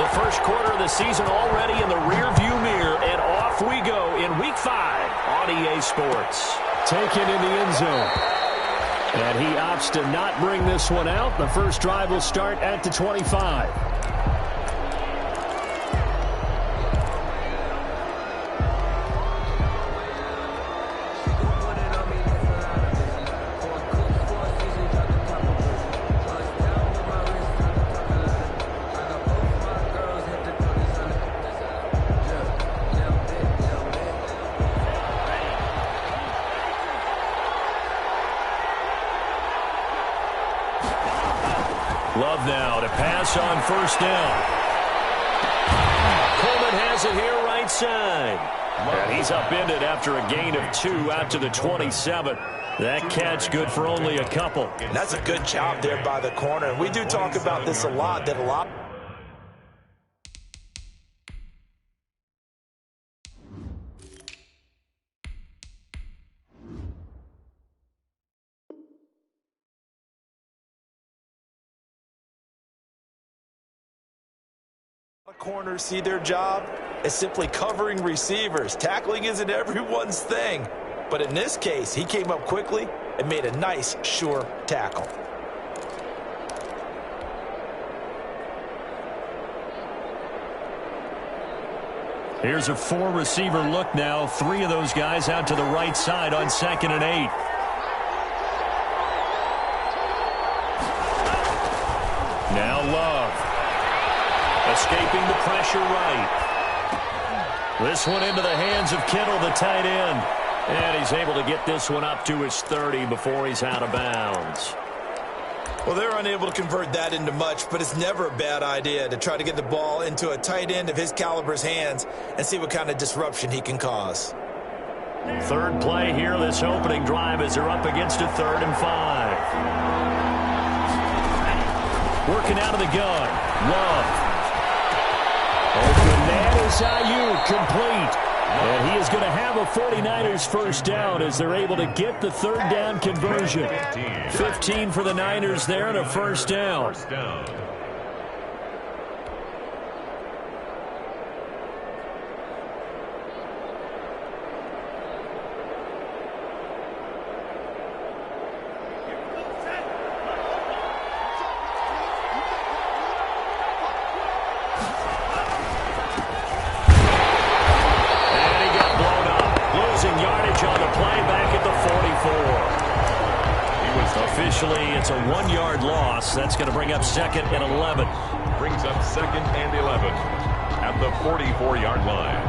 The first quarter of the season already in the rearview mirror, and off we go in Week 5 on EA Sports. Taken in the end zone. And he opts to not bring this one out. The first drive will start at the 25. Love now to pass on first down. Coleman has it here right side. And he's upended after a gain of 2 out to the 27. That catch good for only a couple. That's a good job there by the corner. We do talk about this a lot, that a lot corners see their job as simply covering receivers. Tackling isn't everyone's thing, but in this case, he came up quickly and made a nice, sure tackle. Here's a 4-receiver look now. 3 of those guys out to the right side on 2nd and 8. Now Love. Escaping the pressure right. This one into the hands of Kittle, the tight end. And he's able to get this one up to his 30 before he's out of bounds. Well, they're unable to convert that into much, but it's never a bad idea to try to get the ball into a tight end of his caliber's hands and see what kind of disruption he can cause. Third play here, this opening drive, as they're up against a 3rd and 5. Working out of the gun. Love. Open man is Ayuk, complete. And he is going to have a 49ers first down as they're able to get the 3rd down conversion. 15 for the Niners there and a first down. Officially, it's a 1-yard loss. That's going to bring up 2nd and 11. Brings up 2nd and 11 at the 44-yard line.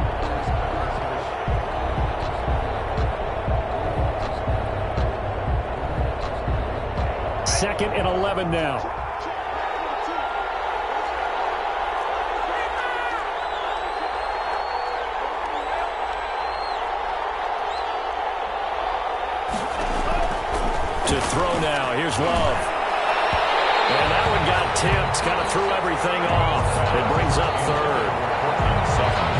Second and 11 now. To throw now. Here's Love. And that one got tipped. Kind of threw everything off. It brings up 3rd.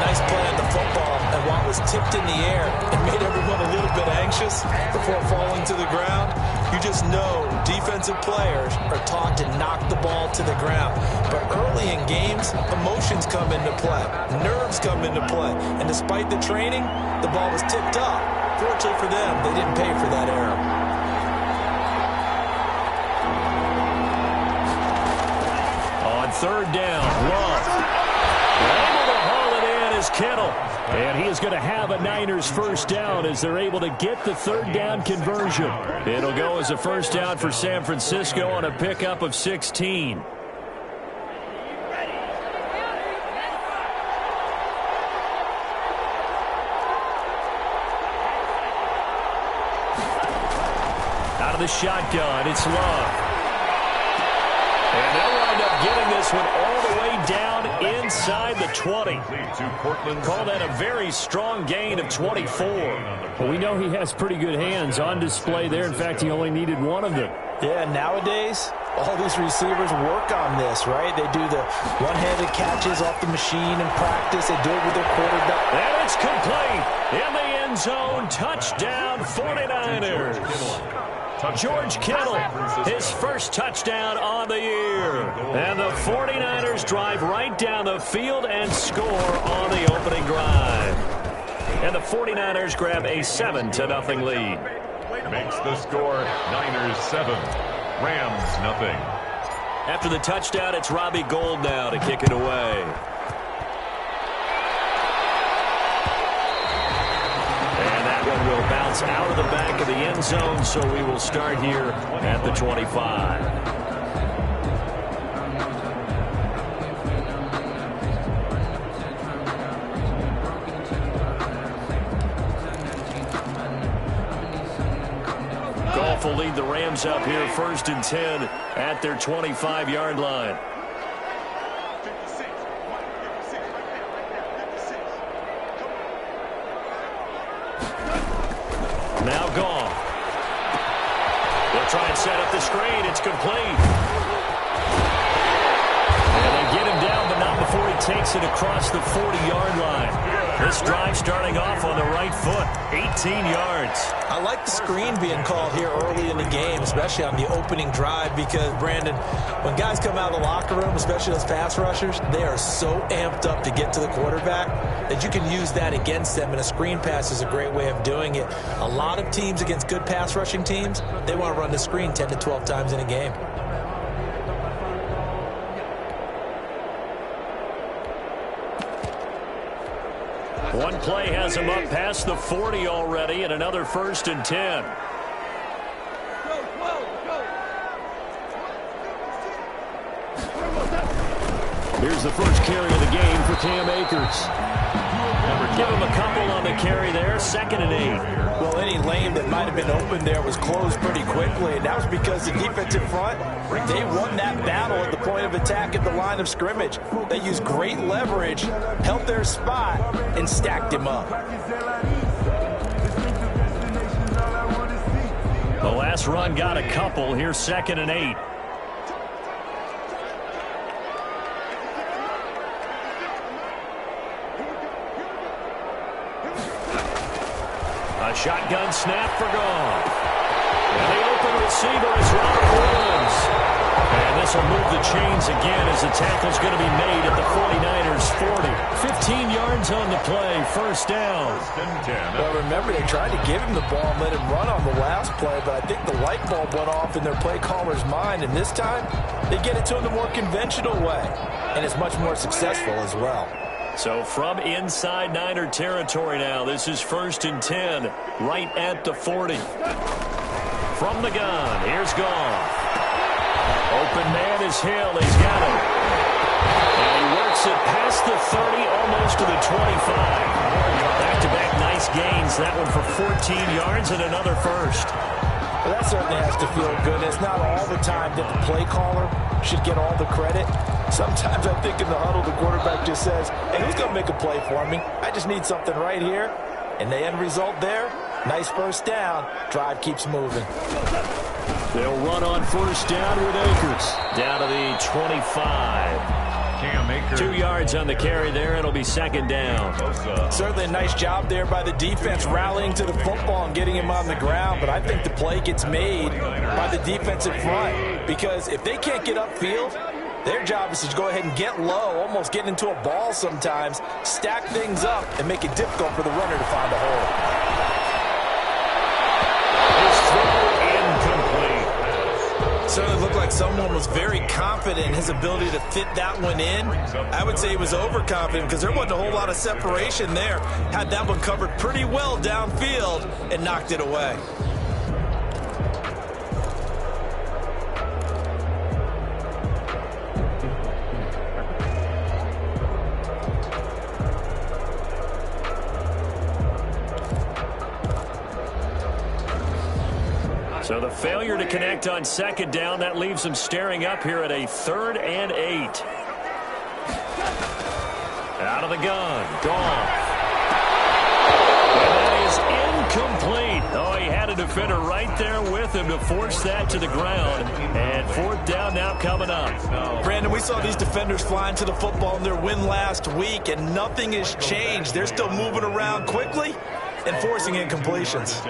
Nice play on the football. And while it was tipped in the air, it made everyone a little bit anxious before falling to the ground. You just know defensive players are taught to knock the ball to the ground. But early in games, emotions come into play. Nerves come into play. And despite the training, the ball was tipped up. Fortunately for them, they didn't pay for that error. On 3rd down, Love. Able to haul it in is Kittle. And he is going to have a Niners first down as they're able to get the 3rd down conversion. It'll go as a first down for San Francisco on a pickup of 16. Out of the shotgun, it's Love. And they'll wind up getting this one all the way down inside the 20. Call that a very strong gain of 24. Well, we know he has pretty good hands on display there. In fact, he only needed one of them. Yeah, nowadays, all these receivers work on this, right? They do the one-handed catches off the machine in practice. They do it with their quarterback. And it's complete in the end zone. Touchdown, 49ers. George Kittle, his first touchdown on the year. And the 49ers drive right down the field and score on the opening drive. And the 49ers grab a 7-0 lead. Makes the score Niners 7, Rams nothing. After the touchdown, it's Robbie Gould now to kick it away. And that one will bounce out of the back of the end zone, so we will start here at the 25. Will lead the Rams up here 1st and 10 at their 25-yard line. Now gone. They'll try and set up the screen. It's complete. And they get him down, but not before he takes it across the 40-yard line. This drive starting off on the right foot, 18 yards. I like the screen being called here early in the game, especially on the opening drive, because, Brandon, when guys come out of the locker room, especially those pass rushers, they are so amped up to get to the quarterback that you can use that against them, and a screen pass is a great way of doing it. A lot of teams against good pass rushing teams, they want to run the screen 10 to 12 times in a game. One play has him up past the 40 already, and another 1st and 10. Here's the first carry of the game for Cam Akers. Give him a couple on the carry there, 2nd and 8. Well, any lane that might have been open there was closed pretty quickly, and that was because the defensive front, they won that battle at the point of attack at the line of scrimmage. They used great leverage, held their spot, and stacked him up. The last run got a couple. Here's 2nd and 8. A shotgun snap for Goff. And the open receiver is Robert Woods. And this will move the chains again as the tackle's going to be made at the 49ers 40. 15 yards on the play, 1st down. Well, remember, they tried to give him the ball and let him run on the last play, but I think the light bulb went off in their play caller's mind, and this time they get it to him the more conventional way, and it's much more successful as well. So from inside Niner territory now, this is 1st and 10, right at the 40. From the gun, here's Goff. Open man is Hill. He's got it. And he works it past the 30, almost to the 25. Back-to-back nice gains. That one for 14 yards and another 1st. Well, that certainly has to feel good. It's not all the time that the play caller should get all the credit. Sometimes I think in the huddle, the quarterback just says, hey, who's going to make a play for me? I just need something right here. And the end result there, nice 1st down. Drive keeps moving. They'll run on 1st down with Akers. Down to the 25. Cam Akers. 2 yards on the carry there. It'll be 2nd down. Certainly a nice job there by the defense rallying to the football and getting him on the ground. But I think the play gets made by the defensive front. Because if they can't get upfield, their job is to go ahead and get low, almost get into a ball sometimes, stack things up, and make it difficult for the runner to find a hole. Certainly looked like someone was very confident in his ability to fit that one in. I would say he was overconfident because there wasn't a whole lot of separation there. Had that one covered pretty well downfield and knocked it away. So the failure to connect on 2nd down, that leaves them staring up here at a 3rd and 8. Out of the gun, Goff. And that is incomplete. Oh, he had a defender right there with him to force that to the ground. And 4th down now coming up. Brandon, we saw these defenders flying to the football in their win last week, and nothing has changed. They're still moving around quickly and forcing incompletions.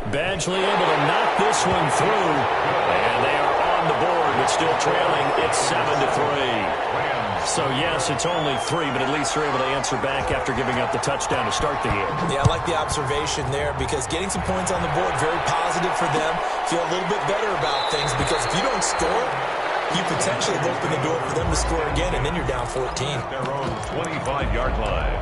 Badgley able to knock this one through. And they are on the board, but still trailing. It's 7-3. So, yes, it's only 3, but at least they're able to answer back after giving up the touchdown to start the game. Yeah, I like the observation there because getting some points on the board, very positive for them. Feel a little bit better about things because if you don't score, you potentially have opened the door for them to score again, and then you're down 14. Their own 25-yard line.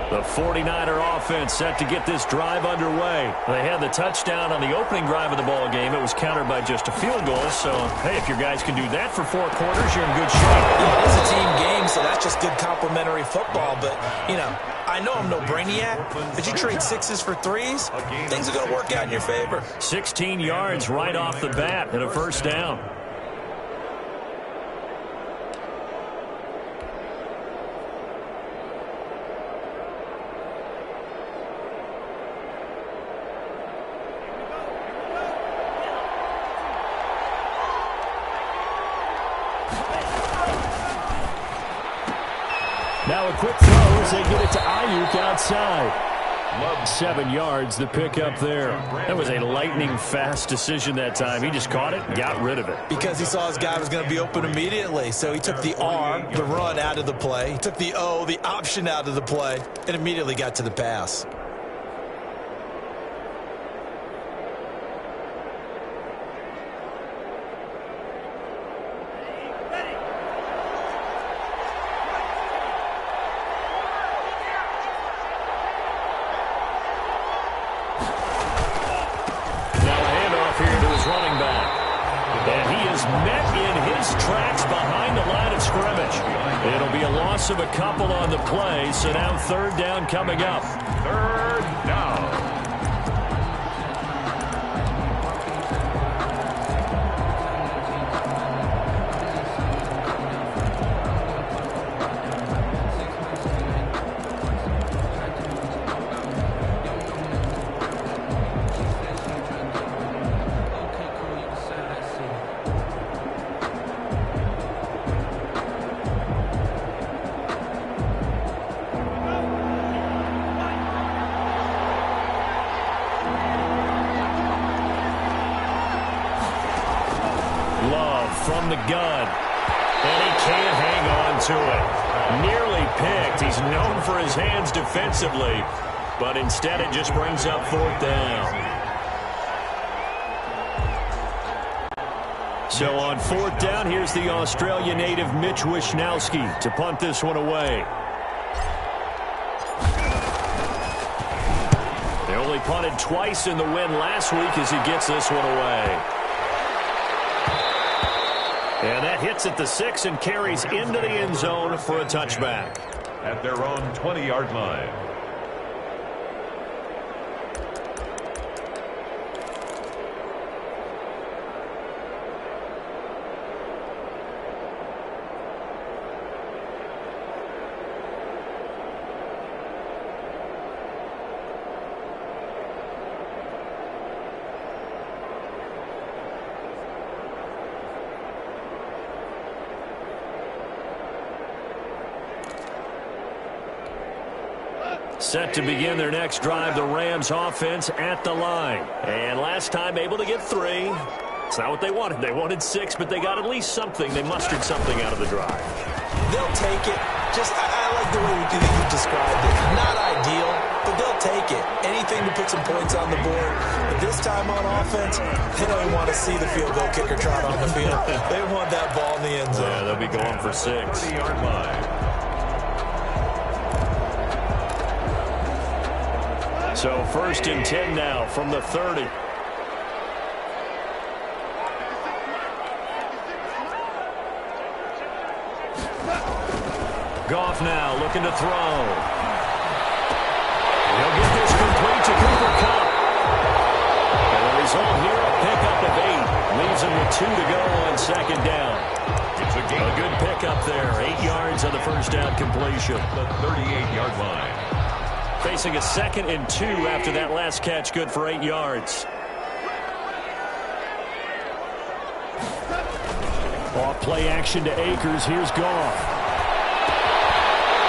The 49er offense set to get this drive underway. They had the touchdown on the opening drive of the ball game. It was countered by just a field goal. So, hey, if your guys can do that for 4 quarters, you're in good shape. Yeah, it is a team game, so that's just good complementary football. But, you know, I know I'm no brainiac, but you trade 6s for 3s, things are going to work out in your favor. 16 yards right off the bat and a first down. Now a quick throw as they get it to Ayuk outside. 7 yards, the pickup there. That was a lightning-fast decision that time. He just caught it, got rid of it. Because he saw his guy was going to be open immediately. So he took the R, the run, out of the play. He took the O, the option, out of the play, and immediately got to the pass. Of a couple on the play, so now 3rd down coming up. 3rd down. From the gun, and he can't hang on to it. Nearly picked. He's known for his hands defensively, but instead it just brings up 4th down. So on 4th down, here's the Australia native Mitch Wishnowsky to punt this one away. They only punted twice in the win last week as he gets this one away. And that hits at the 6 and carries into the end zone for a touchback. At their own 20-yard line. Set to begin their next drive, the Rams offense at the line. And last time able to get 3. It's not what they wanted. They wanted 6, but they got at least something. They mustered something out of the drive. They'll take it. I like the way you described it. Not ideal, but they'll take it. Anything to put some points on the board. But this time on offense, they don't even want to see the field goal kicker trot on the field. They want that ball in the end zone. Yeah, they'll be going for 6. 30-yard line. So 1st and 10 now from the 30. Goff now looking to throw. He'll get this complete to Cooper Kupp. And the result here, a pickup of 8. Leaves him with 2 to go on 2nd down. A good pickup there. 8 yards on the first down completion. The 38-yard line. Facing a 2nd and 2 after that last catch, good for 8 yards. Off play action to Akers. Here's Goff.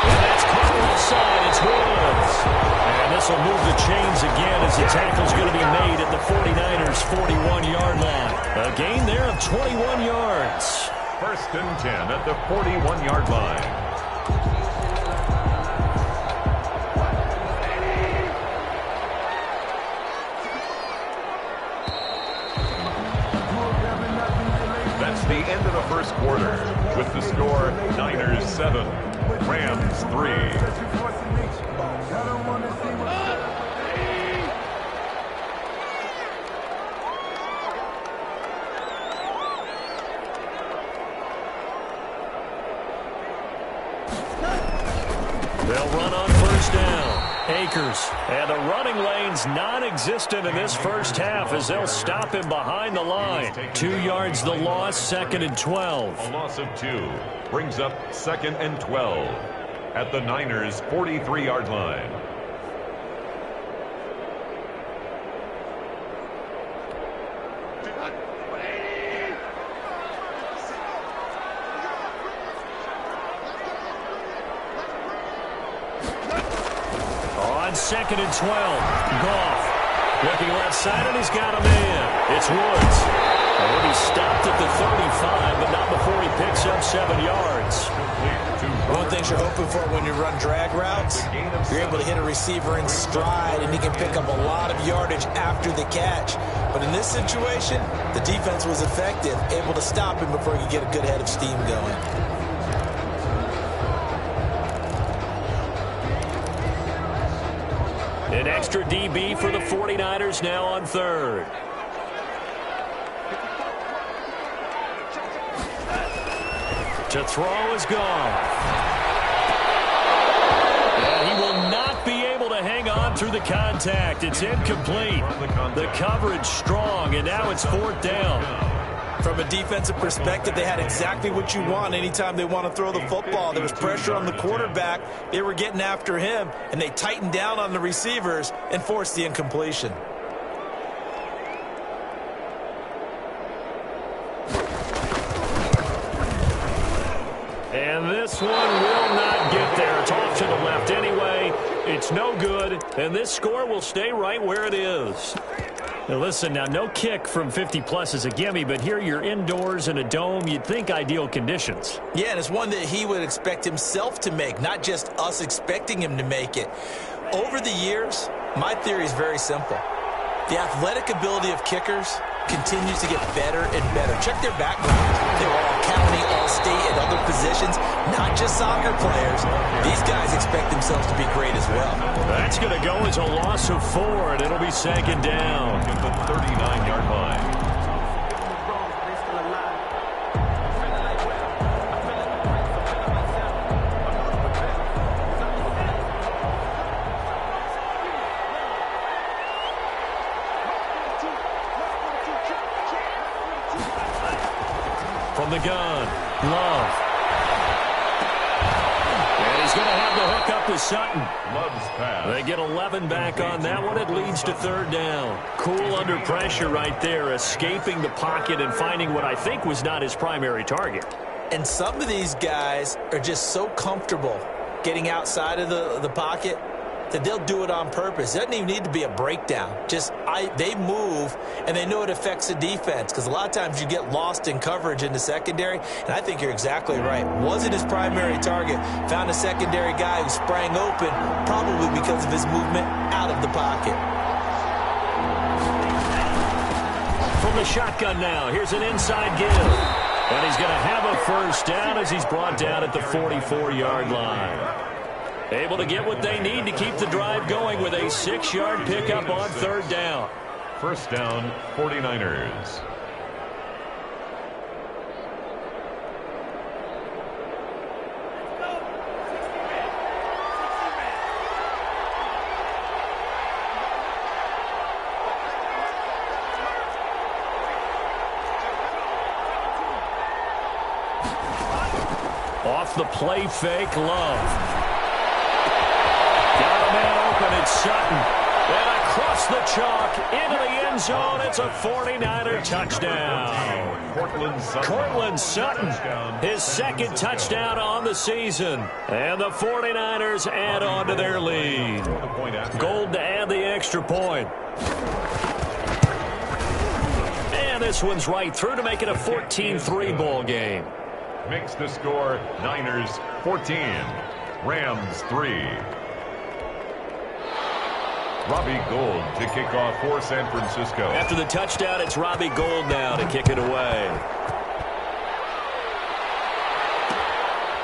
And that's caught left side. It's Woods. And this will move the chains again as the tackle's going to be made at the 49ers' 41-yard line. A gain there of 21 yards. 1st and 10 at the 41-yard line. That's the end of the first quarter with the score Niners 7, Rams 3. They'll run on 1st down. Akers. And the running lane's non-existent in this first half as they'll stop him behind the line. 2 yards the loss, 2nd and 12. A loss of 2 brings up 2nd and 12 at the Niners' 43-yard line. On 2nd and 12, Goff looking left side, and he's got a man. It's Woods. And he stopped at the 35, but not before he picks up 7 yards. One of the things you're hoping for when you run drag routes, you're able to hit a receiver in stride, and he can pick up a lot of yardage after the catch. But in this situation, the defense was effective, able to stop him before he could get a good head of steam going. An extra DB for the 49ers now on 3rd. To throw is gone. And he will not be able to hang on through the contact. It's incomplete. The coverage strong, and now it's 4th down. From a defensive perspective, they had exactly what you want anytime they want to throw the football. There was pressure on the quarterback. They were getting after him, and they tightened down on the receivers and forced the incompletion. And this one will not get there. It's off to the left anyway. It's no good, and this score will stay right where it is. Now listen, now no kick from 50-plus is a gimme, but here you're indoors in a dome. You'd think ideal conditions. Yeah, and it's one that he would expect himself to make, not just us expecting him to make it. Over the years, my theory is very simple. The athletic ability of kickers continues to get better and better. Check their backgrounds. They were all county, all state, and other positions, not just soccer players. These guys expect themselves to be great as well. That's going to go as a loss of 4, and it'll be 2nd down. At the 39-yard line. From the gun, Love. And he's going to have the hook up with Sutton. Love's pass. They get 11 back on that one. It leads to 3rd down. Cool under pressure right there, escaping the pocket and finding what I think was not his primary target. And some of these guys are just so comfortable getting outside of the pocket that they'll do it on purpose. It doesn't even need to be a breakdown. They move, and they know it affects the defense, because a lot of times you get lost in coverage in the secondary, and I think you're exactly right. Wasn't his primary target. Found a secondary guy who sprang open, probably because of his movement out of the pocket. From the shotgun now, here's an inside give. And he's going to have a 1st down as he's brought down at the 44-yard line. Able to get what they need to keep the drive going with a 6-yard pickup on 3rd down. 1st down, 49ers. Off the play fake, Love. Got a man open, it's Sutton. And across the chalk into the end zone. It's a 49er touchdown. Cortland Sutton, his second touchdown on the season. And the 49ers add on to their lead. Gold to add the extra point. And this one's right through to make it a 14-3 ball game. Makes the score Niners 14, Rams 3. Robbie Gould to kick off for San Francisco. After the touchdown, it's Robbie Gould now to kick it away.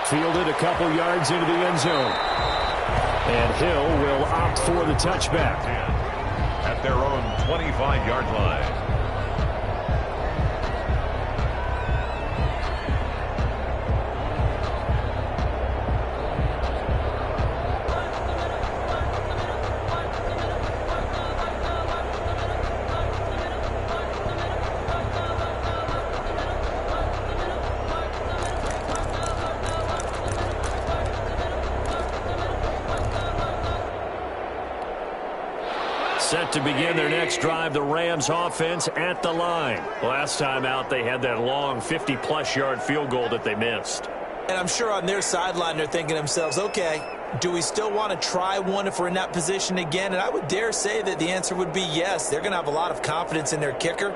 Fielded a couple yards into the end zone. And Hill will opt for the touchback. At their own 25-yard line. Set to begin their next drive, the Rams offense at the line. Last time out, they had that long 50-plus yard field goal that they missed. And I'm sure on their sideline they're thinking to themselves, okay, do we still want to try one if we're in that position again? And I would dare say that the answer would be yes. They're going to have a lot of confidence in their kicker.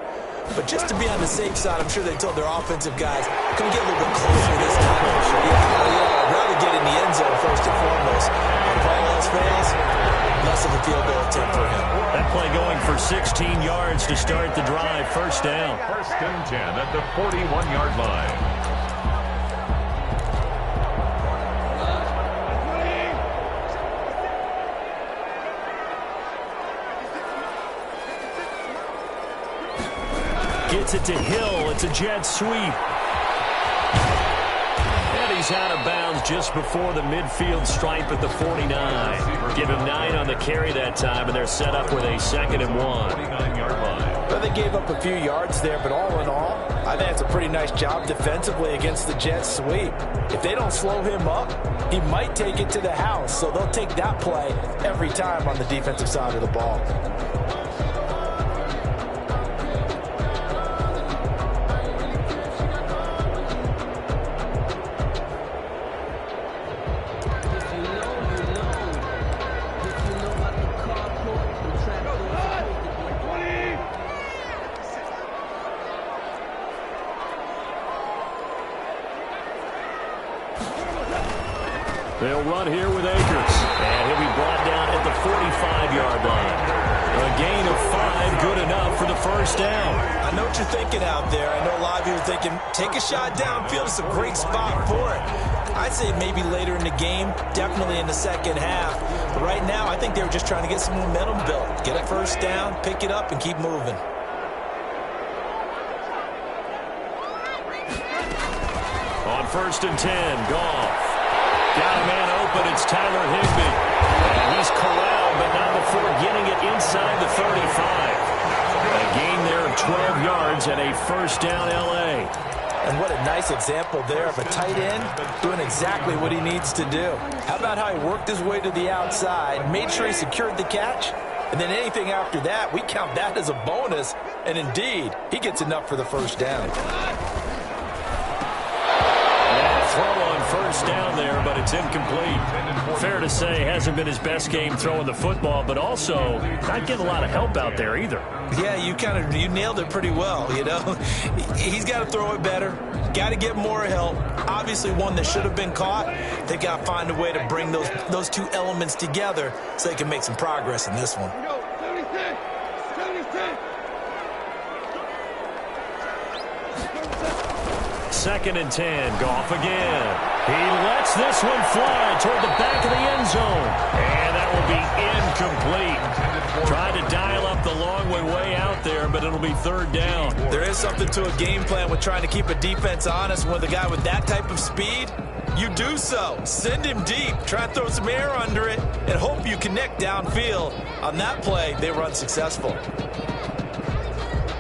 But just to be on the safe side, I'm sure they told their offensive guys, come get a little bit closer this time. I'd rather get in the end zone first and foremost. If all else fails, less of a field goal attempt for him. That play going for 16 yards to start the drive. First down. First and 10 at the 41-yard line. Gets it to Hill. It's a jet sweep. And he's out of bounds just before the midfield stripe at the 49. Give him 9 on the carry that time, and they're set up with a 2nd and 1. 49-yard line. Well, they gave up a few yards there, but all in all, I think it's a pretty nice job defensively against the jet sweep. If they don't slow him up, he might take it to the house, so they'll take that play every time on the defensive side of the ball. They'll run here with Akers. And he'll be brought down at the 45-yard line. A gain of 5, good enough for the first down. I know what you're thinking out there. I know a lot of you are thinking, take a shot downfield. It's a great spot for it. I'd say maybe later in the game, definitely in the second half. But right now, I think they were just trying to get some momentum built. Get a first down, pick it up, and keep moving. On 1st and 10, Goff. Got a man open, it's Tyler Higbee. And he's corralled, but not before getting it inside the 35. A gain there of 12 yards and a first down L.A. And what a nice example there of a tight end doing exactly what he needs to do. How about how he worked his way to the outside, made sure he secured the catch, and then anything after that, we count that as a bonus. And indeed, he gets enough for the first down. Throw on first down there, but it's incomplete. Fair to say, hasn't been his best game throwing the football, but also not getting a lot of help out there either. Yeah, you nailed it pretty well, you know. He's got to throw it better, got to get more help. Obviously one that should have been caught. They've got to find a way to bring those two elements together so they can make some progress in this one. Second and 10, Goff again. He lets this one fly toward the back of the end zone. And that will be incomplete. Tried to dial up the long way out there, but it'll be third down. There is something to a game plan with trying to keep a defense honest. With a guy with that type of speed, you do so. Send him deep. Try to throw some air under it and hope you connect downfield. On that play, they were unsuccessful.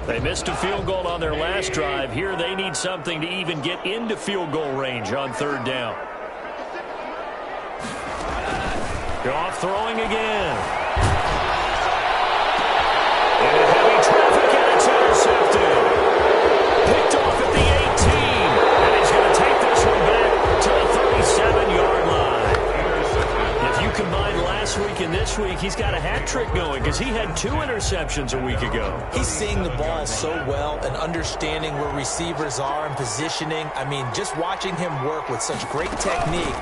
They missed a field goal on their last drive. Here they need something to even get into field goal range on third down. Goff throwing again. last week and this week, he's got a hat trick going because he had 2 interceptions a week ago. He's seeing the ball so well and understanding where receivers are and positioning. I mean, just watching him work with such great technique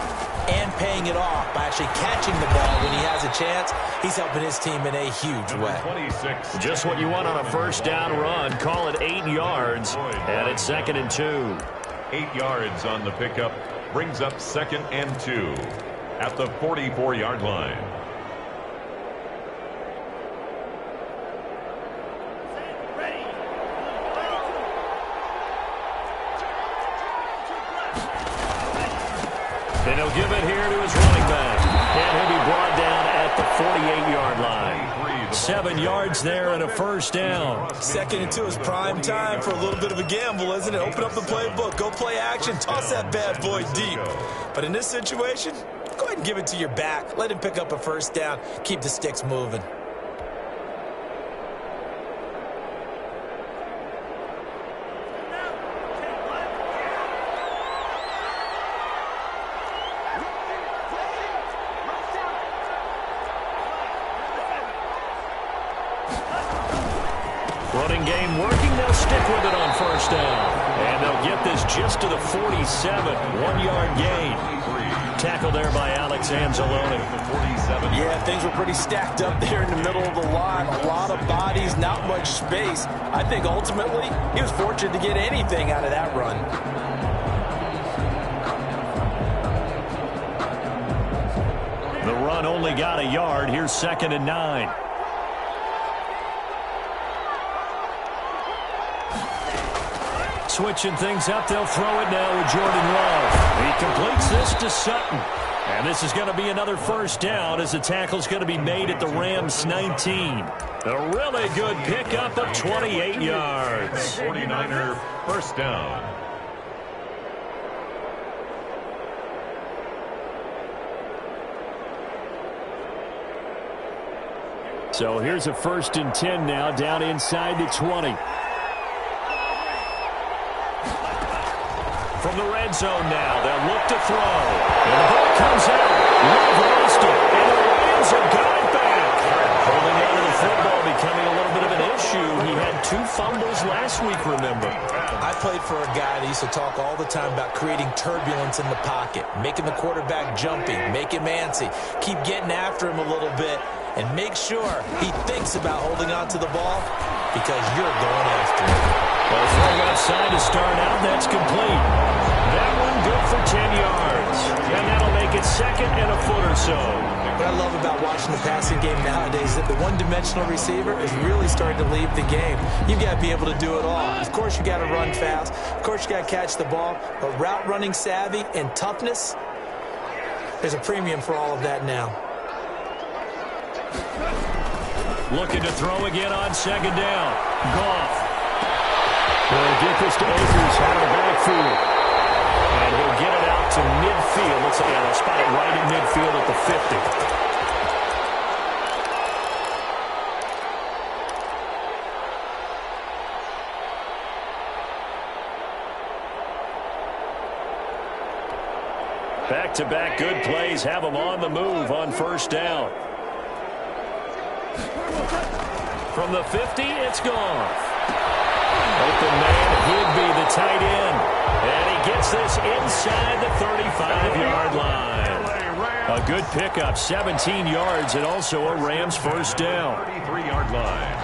and paying it off by actually catching the ball when he has a chance, he's helping his team in a huge way. 26. Just what you want on a first down run. Call it 8 yards, and it's 2nd and 2. 8 yards on the pickup. Brings up 2nd and 2 at the 44-yard line. And he'll give it here to his running back. And he'll be brought down at the 48-yard line. 7 yards there and a first down. 2nd and 2 is prime time for a little bit of a gamble, isn't it? Open up the playbook, go play action, toss that bad boy deep. But in this situation, go ahead and give it to your back. Let him pick up a first down. Keep the sticks moving. Running game working. They'll stick with it on first down. And they'll get this just to the 47. 1-yard gain. Tackle there by Alex Anzalone. Yeah, things were pretty stacked up there in the middle of the line. A lot of bodies, not much space. I think ultimately he was fortunate to get anything out of that run. The run only got a yard. Here's 2nd and 9. Switching things up, they'll throw it now with Jordan Love. He completes this to Sutton. And this is going to be another first down as the tackle's going to be made at the Rams 19. A really good pickup of 28 yards. 49er first down. So here's a 1st and 10 now, down inside the 20. From the red zone now, they'll look to throw. And the ball comes out. Love lost it. And the Rams have got it back. Holding on to the football becoming a little bit of an issue. He had 2 fumbles last week, remember. I played for a guy that used to talk all the time about creating turbulence in the pocket, making the quarterback jumpy, make him antsy, keep getting after him a little bit, and make sure he thinks about holding on to the ball because you're going after him. Well, throw outside to start out. That's complete. That one good for 10 yards. And that'll make it 2nd and a foot or so. What I love about watching the passing game nowadays is that the one-dimensional receiver is really starting to leave the game. You've got to be able to do it all. Of course, you got to run fast. Of course, you got to catch the ball. But route running savvy and toughness, there's a premium for all of that now. Looking to throw again on 2nd down. Goff. He'll get this to Akers out of the backfield. And he'll get it out to midfield. Let's see, they'll spot it right in midfield at the 50. Back-to-back good plays have them on the move on first down. From the 50, it's Goff. Open man, Higby, the tight end. And he gets this inside the 35-yard line. A good pickup, 17 yards, and also a Rams first down. 33-yard line.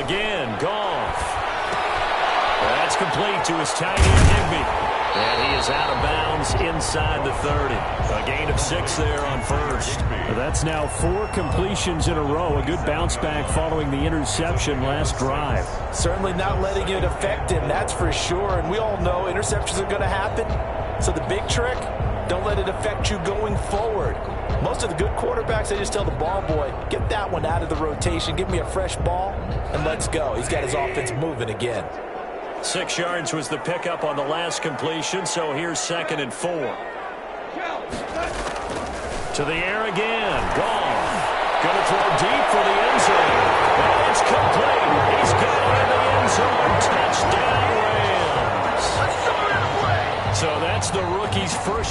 Again, Goff. That's complete to his tight end, Higby. And he is out of bounds inside the 30. A gain of 6 there on first. That's now 4 completions in a row. A good bounce back following the interception last drive. Certainly not letting it affect him, that's for sure. And we all know interceptions are going to happen. So the big trick, don't let it affect you going forward. Most of the good quarterbacks, they just tell the ball boy, get that one out of the rotation, give me a fresh ball, and let's go. He's got his offense moving again. 6 yards was the pickup on the last completion, so here's 2nd and 4. To the air again. Goff. Going to throw deep for the end zone. And it's complete. He's got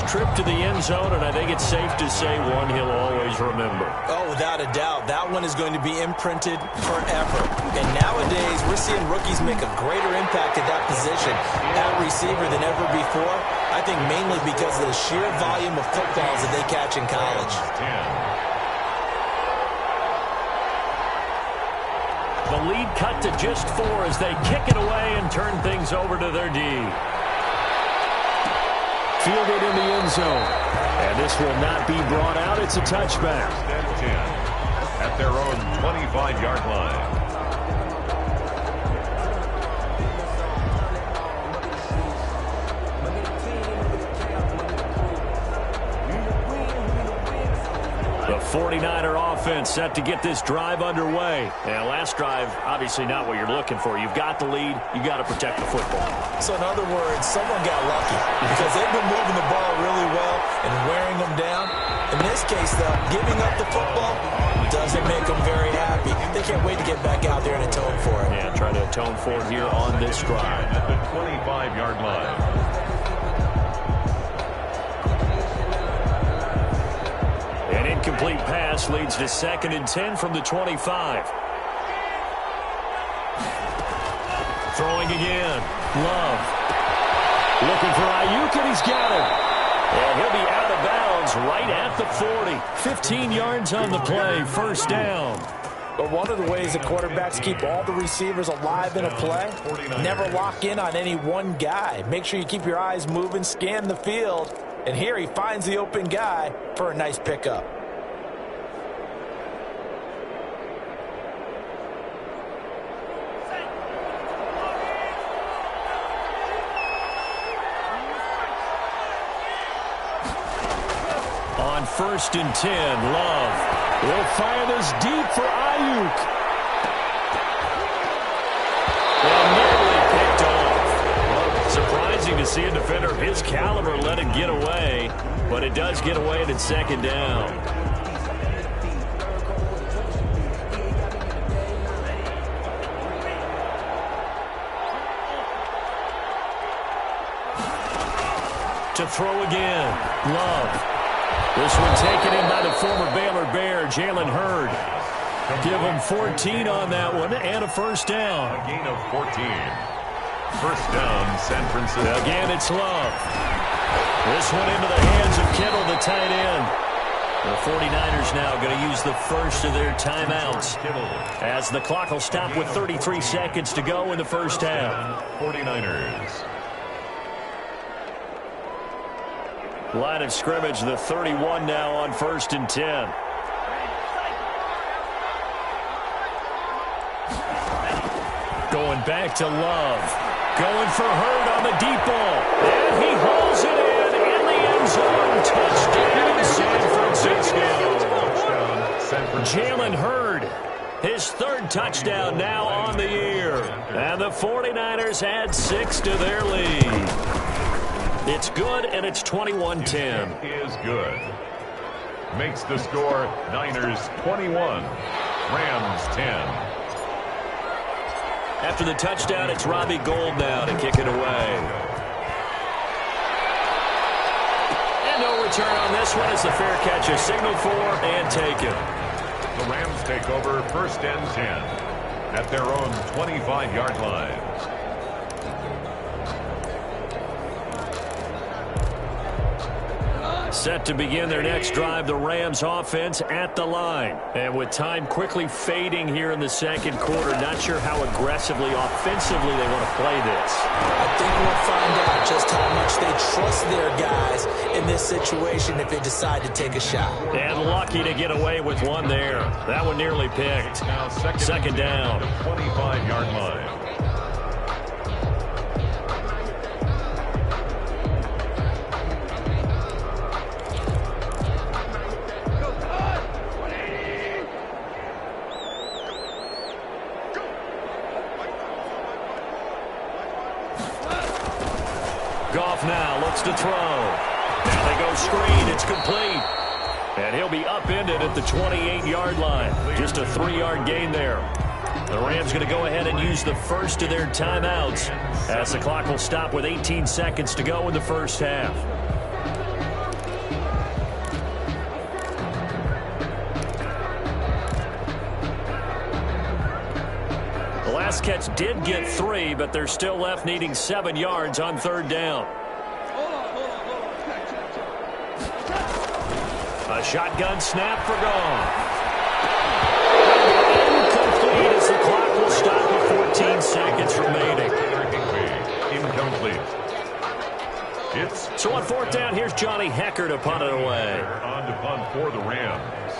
trip to the end zone, and I think it's safe to say one he'll always remember. Oh, without a doubt. That one is going to be imprinted forever. And nowadays, we're seeing rookies make a greater impact at that position at receiver than ever before. I think mainly because of the sheer volume of footballs that they catch in college. The lead cut to just 4 as they kick it away and turn things over to their D. Fielded in the end zone. And this will not be brought out. It's a touchback. At their own 25-yard line. The 49er offense set to get this drive underway. And last drive, obviously not what you're looking for. You've got the lead. You got to protect the football. So in other words, someone got lucky because they've been moving the ball really well and wearing them down. In this case, though, giving up the football doesn't make them very happy. They can't wait to get back out there and atone for it. Yeah, try to atone for it here on this drive. At the 25-yard line. An incomplete pass leads to 2nd and 10 from the 25. Throwing again. Love. Looking for Ayuk, and he's got him. And he'll be out of bounds right at the 40. 15 yards on the play. First down. But one of the ways that quarterbacks keep all the receivers alive in a play, never lock in on any one guy. Make sure you keep your eyes moving, scan the field. And here he finds the open guy for a nice pickup. On 1st and 10, Love will fire this deep for Ayuk. And nearly picked off. Surprising to see a defender of his caliber let it get away, but it does get away at 2nd down. To throw again, Love. This one taken in by the former Baylor Bear, Jalen Hurd. Give him 14 on that one and a first down. A gain of 14. First down, San Francisco. Again, it's Love. This one into the hands of Kittle, the tight end. The 49ers now going to use the first of their timeouts as the clock will stop with 33 seconds to go in the first half. 49ers. Line of scrimmage, the 31 now on 1st and 10. Going back to Love. Going for Hurd on the deep ball. And he hauls it in the end zone. Touchdown, San Francisco. Jalen Hurd, his 3rd touchdown now on the year. And the 49ers add 6 to their lead. It's good, and it's 21-10. Is good. Makes the score Niners 21, Rams 10. After the touchdown, it's Robbie Gould now to kick it away. And no return on this one as the fair catch is signaled for and taken. The Rams take over 1st and 10 at their own 25-yard line. Set to begin their next drive, the Rams offense at the line. And with time quickly fading here in the 2nd quarter, not sure how aggressively, offensively they want to play this. I think we'll find out just how much they trust their guys in this situation if they decide to take a shot. And lucky to get away with one there. That one nearly picked. Now second down. 25-yard line. Goff now looks to throw. Now they go screen. It's complete. And he'll be upended at the 28-yard line. Just a 3-yard gain there. The Rams going to go ahead and use the first of their timeouts as the clock will stop with 18 seconds to go in the first half. pass catch did get 3, but they're still left needing 7 yards on 3rd down. A shotgun snap for Goff. Incomplete as the clock will stop with 14 seconds remaining. Incomplete. So on 4th down, here's Johnny Hecker to punt it away. On to punt for the Rams.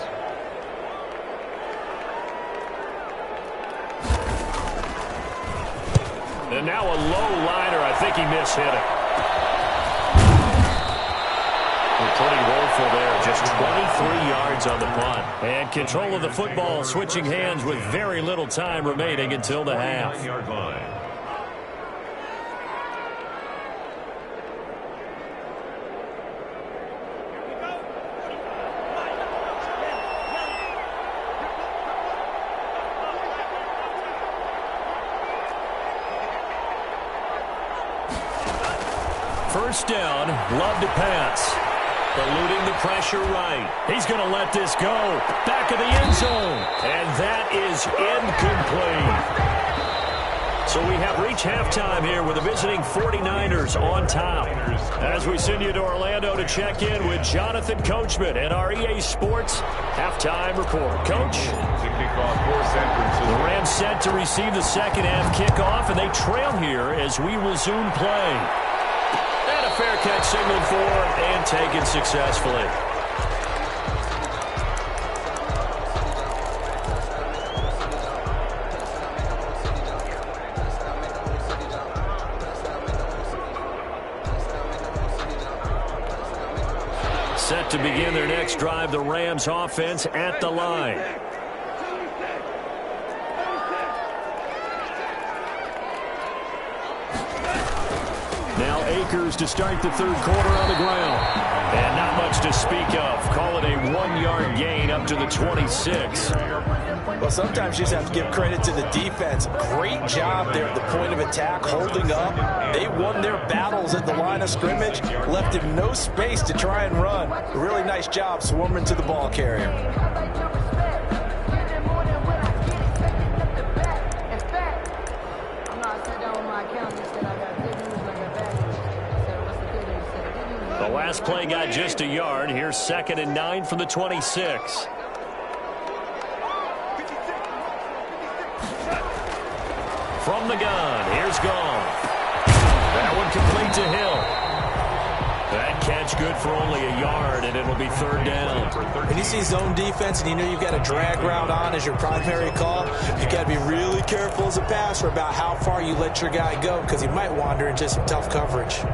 And now a low liner. I think he mishit it. Pretty woeful there. Just 23 yards on the punt. And control of the football switching hands with very little time remaining until the half. 9-yard line. First down, Love to pass. Eluding the pressure right. He's going to let this go. Back of the end zone. And that is incomplete. So we have reached halftime here with the visiting 49ers on top. As we send you to Orlando to check in with Jonathan Coachman at our EA Sports halftime report. Coach? The Rams set to receive the second half kickoff, and they trail here as we resume play. And a fair catch signaled for and taken successfully. Set to begin their next drive, the Rams offense at the line. Now Akers to start the 3rd quarter on the ground. And not much to speak of. Call it a 1-yard gain up to the 26. Well, sometimes you just have to give credit to the defense. Great job there at the point of attack, holding up. They won their battles at the line of scrimmage, left him no space to try and run. A really nice job swarming to the ball carrier. The last play got just a yard. Here's 2nd and 9 from the 26. From the gun, here's Goff. That one complete to Hill. That catch good for only a yard, and it'll be 3rd down. When you see zone defense and you know you've got a drag route on as your primary call, you got to be really careful as a passer about how far you let your guy go, because he might wander into some tough coverage.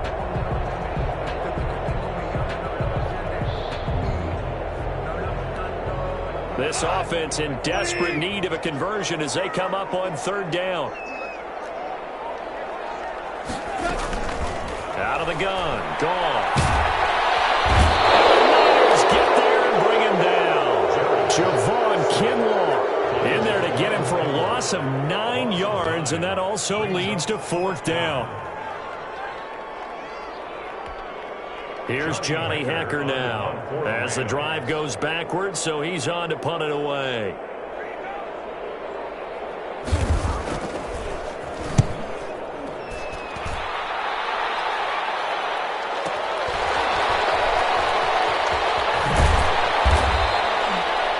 This offense in desperate need of a conversion as they come up on 3rd down. Out of the gun, Goff. Get there and bring him down. Javon Kinlaw in there to get him for a loss of 9 yards, and that also leads to 4th down. Here's Johnny Hecker now as the drive goes backwards, so he's on to punt it away.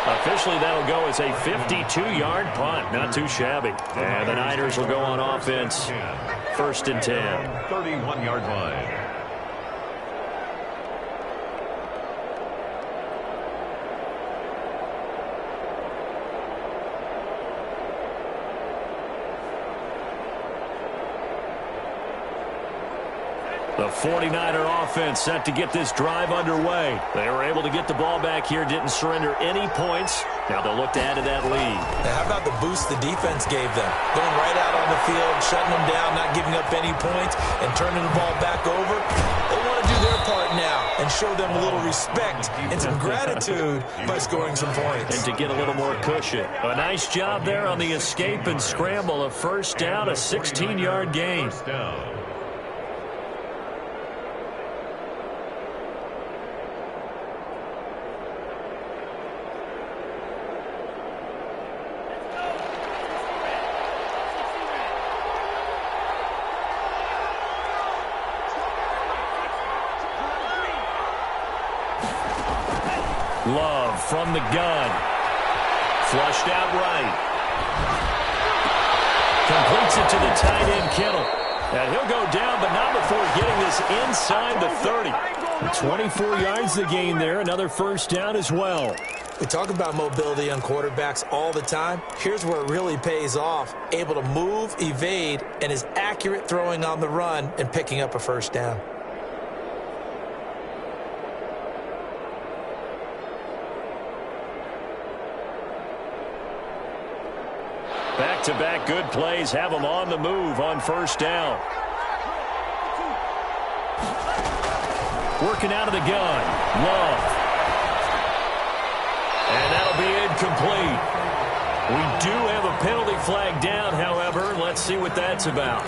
Officially, that'll go as a 52-yard punt. Not too shabby. And the Niners will go on offense. 1st and 10. 31-yard line. The 49er offense set to get this drive underway. They were able to get the ball back here, didn't surrender any points. Now they'll look to add to that lead. Now, how about the boost the defense gave them? Going right out on the field, shutting them down, not giving up any points, and turning the ball back over. They want to do their part now and show them a little respect and some gratitude by scoring some points. And to get a little more cushion. A nice job there on the escape and scramble. A 1st down, a 16-yard gain. First down. Love from the gun. Flushed out right. Completes it to the tight end, Kittle. And he'll go down, but not before getting this inside the 30. 24 yards the gain there. Another first down as well. We talk about mobility on quarterbacks all the time. Here's where it really pays off. Able to move, evade, and is accurate throwing on the run and picking up a first down. Back-to-back good plays have them on the move on first down. Working out of the gun. Love. And that'll be incomplete. We do have a penalty flag down, however. Let's see what that's about.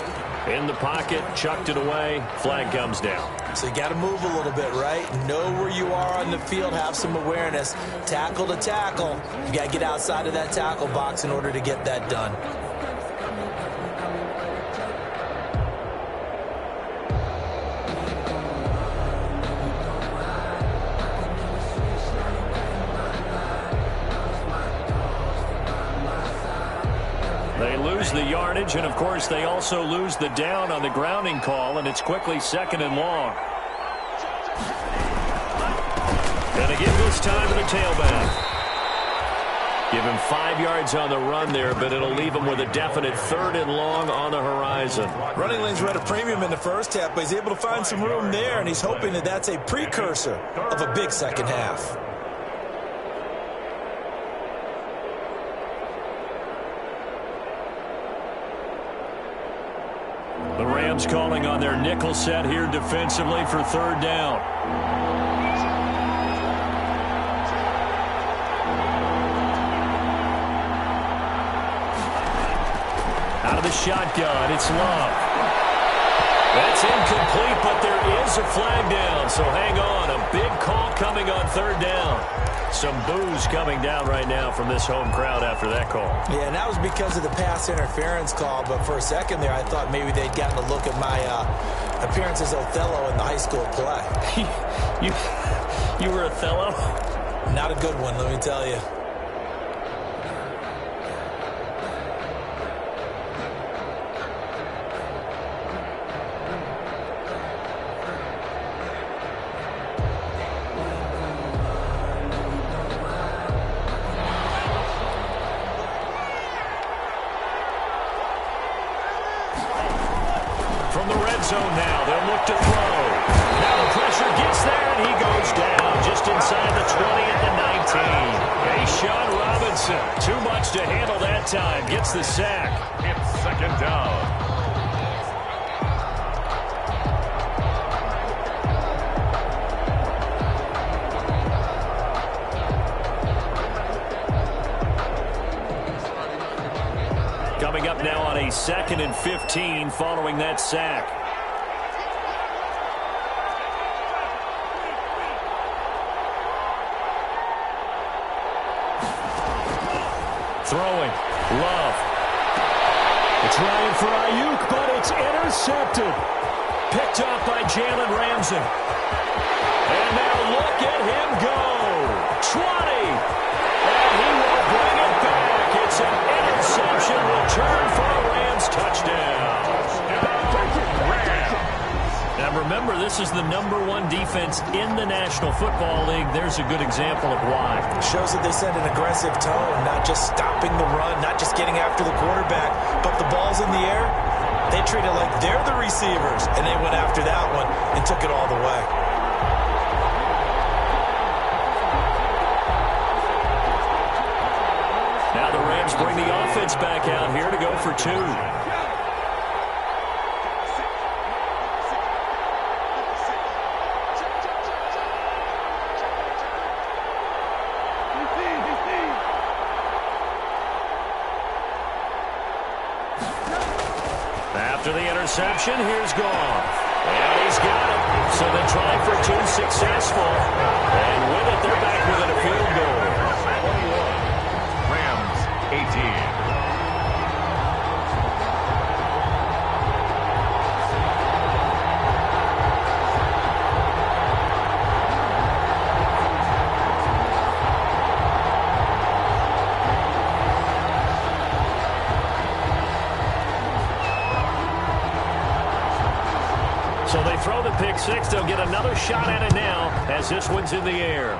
In the pocket, chucked it away. Flag comes down. So you got to move a little bit, right? Know where you are on the field. Have some awareness. Tackle to tackle. You got to get outside of that tackle box in order to get that done. The yardage, and of course they also lose the down on the grounding call, and it's quickly second and long. Gonna give this time to the tailback. Give him 5 yards on the run there, but it'll leave him with a definite third and long on the horizon. Running lanes were at a premium in the first half, but he's able to find some room there, and he's hoping that that's a precursor of a big second half. The Rams calling on their nickel set here defensively for third down. Out of the shotgun, it's Love. That's incomplete, but there is a flag down, so hang on. A big call coming on third down. Some boos coming down right now from this home crowd after that call. Yeah, and that was because of the pass interference call, but for a second there I thought maybe they'd gotten a look at my appearance as Othello in the high school play. You were Othello? Not a good one, let me tell you. Zone now. They'll look to throw. Now the pressure gets there, and he goes down just inside the 20 at the 19. Hey, Sean Robinson, too much to handle that time. Gets the sack. It's second down. Coming up now on a 2nd and 15 following that sack. Throwing. Love. It's Ryan for Ayuk, but it's intercepted. Picked off by Jalen Ramsey. And now look at him go. 20. And he will bring it back. It's an interception. Return for a Rams touchdown. Now remember, this is the #1 defense in the National Football League. There's a good example of why. Shows that they set an aggressive tone, not just stopping the run, not just getting after the quarterback, but the ball's in the air. They treat it like they're the receivers, and they went after that one and took it all the way. Now the Rams bring the offense back out here to go for 2. After the interception, here's Goff. And he's got it. So they try for 2 successful. And with it, they're back within a field goal. 21. Rams 18. So they throw the pick six. They'll get another shot at it now as this one's in the air.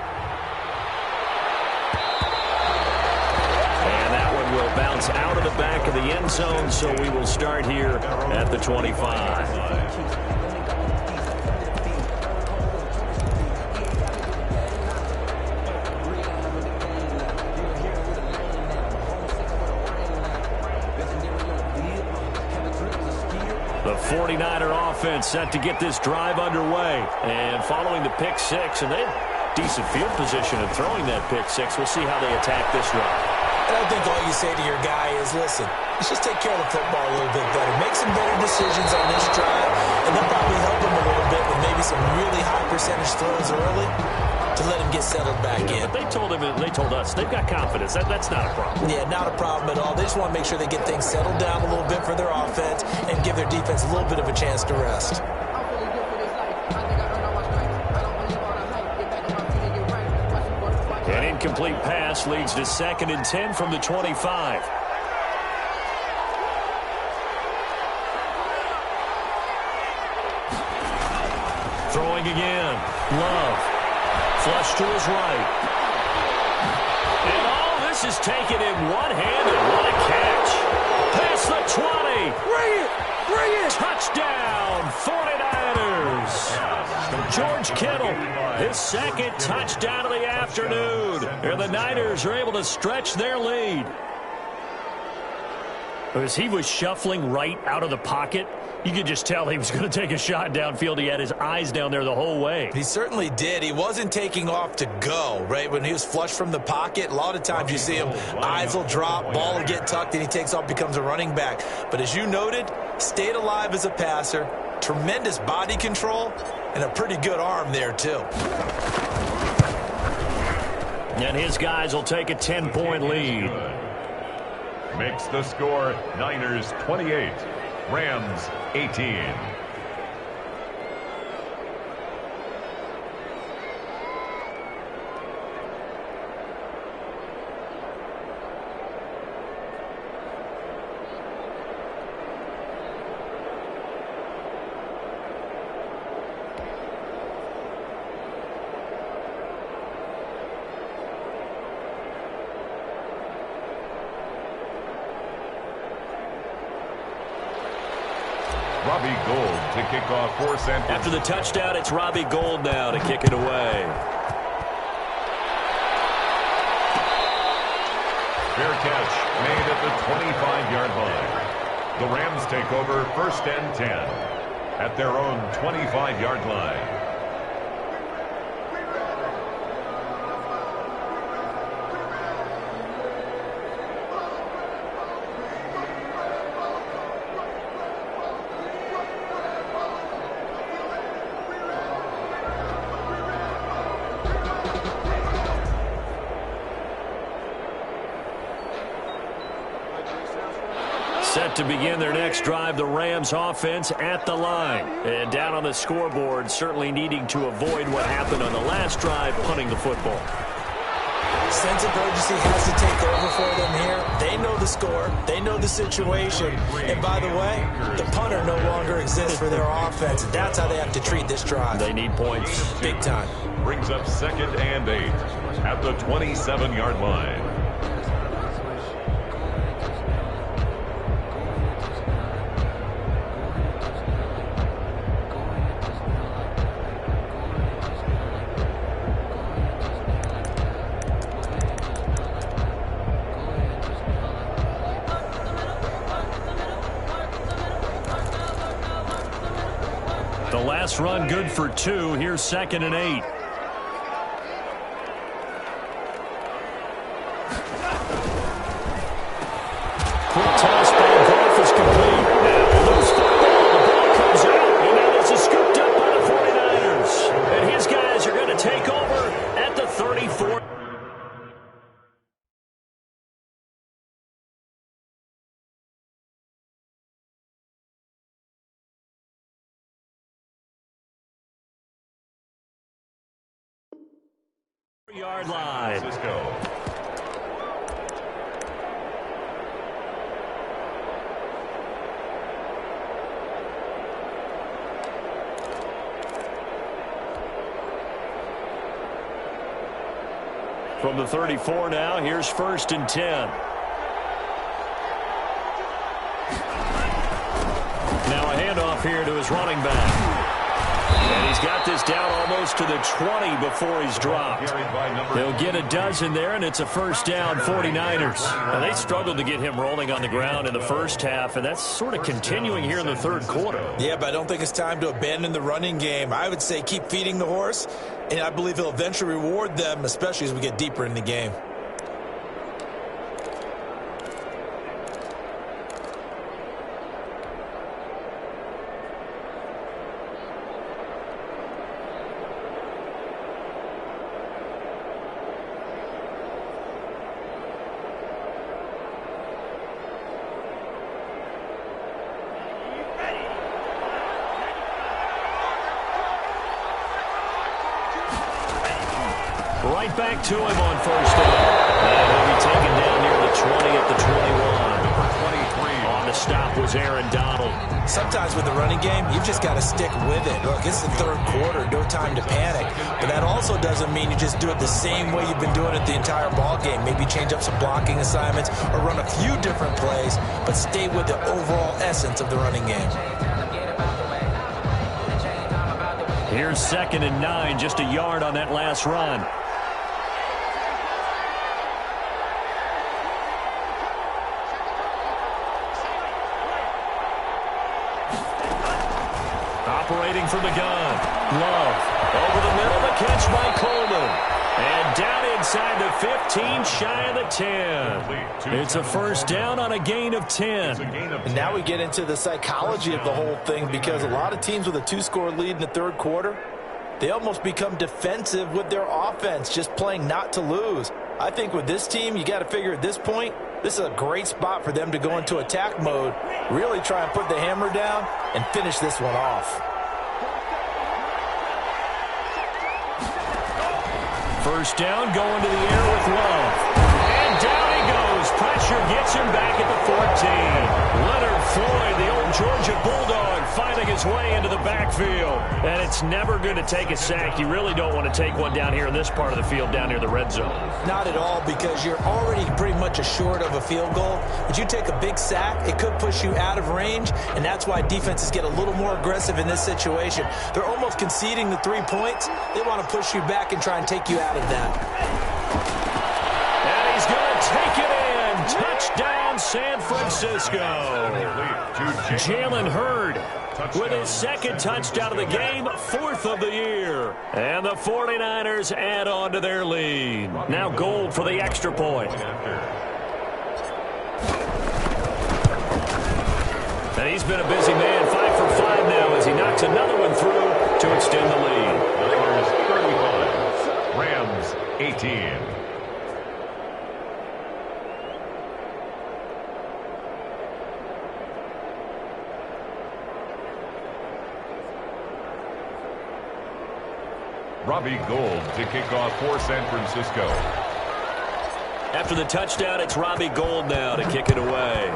And that one will bounce out of the back of the end zone, so we will start here at the 25. The 49er offense set to get this drive underway. And following the pick six, and they have decent field position in throwing that pick six. We'll see how they attack this drive. I think all you say to your guy is, listen, let's just take care of the football a little bit better. Make some better decisions on this drive, and they'll probably help him a little bit with maybe some really high percentage throws early to let him get settled back in. But they told us they've got confidence. That's not a problem. Yeah, not a problem at all. They just want to make sure they get things settled down a little bit for their offense and give their defense a little bit of a chance to rest. An incomplete pass leads to 2nd and 10 from the 25. Throwing again. Love. Flush to his right. And all this is taken in one-handed. What a catch. Past the 20. Bring it! Bring it! Touchdown, 49ers. George Kittle, his 2nd touchdown of the afternoon. And the Niners are able to stretch their lead. As he was shuffling right out of the pocket, you could just tell he was going to take a shot downfield. He had his eyes down there the whole way. He certainly did. He wasn't taking off to go, right? When he was flushed from the pocket, a lot of times you see him, eyes will drop, ball will get tucked, and he takes off, becomes a running back. But as you noted, stayed alive as a passer, tremendous body control, and a pretty good arm there, too. And his guys will take a 10-point lead. Makes the score Niners 28, Rams 18. Robbie Gould to kick off for San Francisco. After the touchdown, it's Robbie Gould now to kick it away. Fair catch made at the 25-yard line. The Rams take over 1st and 10 at their own 25-yard line. Set to begin their next drive, the Rams offense at the line. And down on the scoreboard, certainly needing to avoid what happened on the last drive, punting the football. Sense of urgency has to take over for them here. They know the score. They know the situation. And by the way, the punter no longer exists for their offense. And that's how they have to treat this drive. They need points. Big time. Brings up 2nd and 8 at the 27-yard line. The last run good for 2. Here's 2nd and 8. Quick toss by Goff is complete. Now loose football. The ball comes out. And now this is scooped up by the 49ers. And his guys are going to take over at the 34. Yard line. Francisco. from the 34 now. Here's 1st and 10. Now a handoff here to his running back. And he's got this down almost to the 20 before he's dropped. He'll get a dozen there, and it's a 1st down, 49ers. Now, they struggled to get him rolling on the ground in the first half, and that's sort of continuing here in the third quarter. Yeah, but I don't think it's time to abandon the running game. I would say keep feeding the horse, and I believe he'll eventually reward them, especially as we get deeper in the game. Right back to him on 1st down. And he'll be taken down near the 20 at the 21. Number 23 on the stop was Aaron Donald. Sometimes with the running game, you've just got to stick with it. Look, it's the third quarter, no time to panic. But that also doesn't mean you just do it the same way you've been doing it the entire ball game. Maybe change up some blocking assignments or run a few different plays, but stay with the overall essence of the running game. Here's 2nd and 9, just a yard on that last run. Operating from the gun. Love. Over the middle, the catch by Coleman. And down inside the 15, shy of the 10. It's a 1st down on a gain of 10. And now we get into the psychology of the whole thing, because a lot of teams with a 2-score lead in the third quarter, they almost become defensive with their offense, just playing not to lose. I think with this team, you got to figure at this point, this is a great spot for them to go into attack mode, really try and put the hammer down and finish this one off. 1st down, going to the air with Love. And down he goes. Pressure gets him back at the 14. Leonard Floyd, the old Georgia Bulldog, finding his way into the backfield. And it's never going to take a sack. You really don't want to take one down here in this part of the field, down near the red zone. Not at all, because you're already pretty much assured of a field goal. But you take a big sack, it could push you out of range, and that's why defenses get a little more aggressive in this situation. They're almost conceding the 3 points. They want to push you back and try and take you out of that. And he's going to take it in. Touchdown, San Francisco. Jalen Hurd with his 2nd touchdown of the game, 4th of the year. And the 49ers add on to their lead. Now Gold for the extra point. And he's been a busy man, 5 for 5 now as he knocks another one through to extend the lead. Niners 35, Rams 18. Robbie Gould to kick off for San Francisco. After the touchdown, it's Robbie Gould now to kick it away.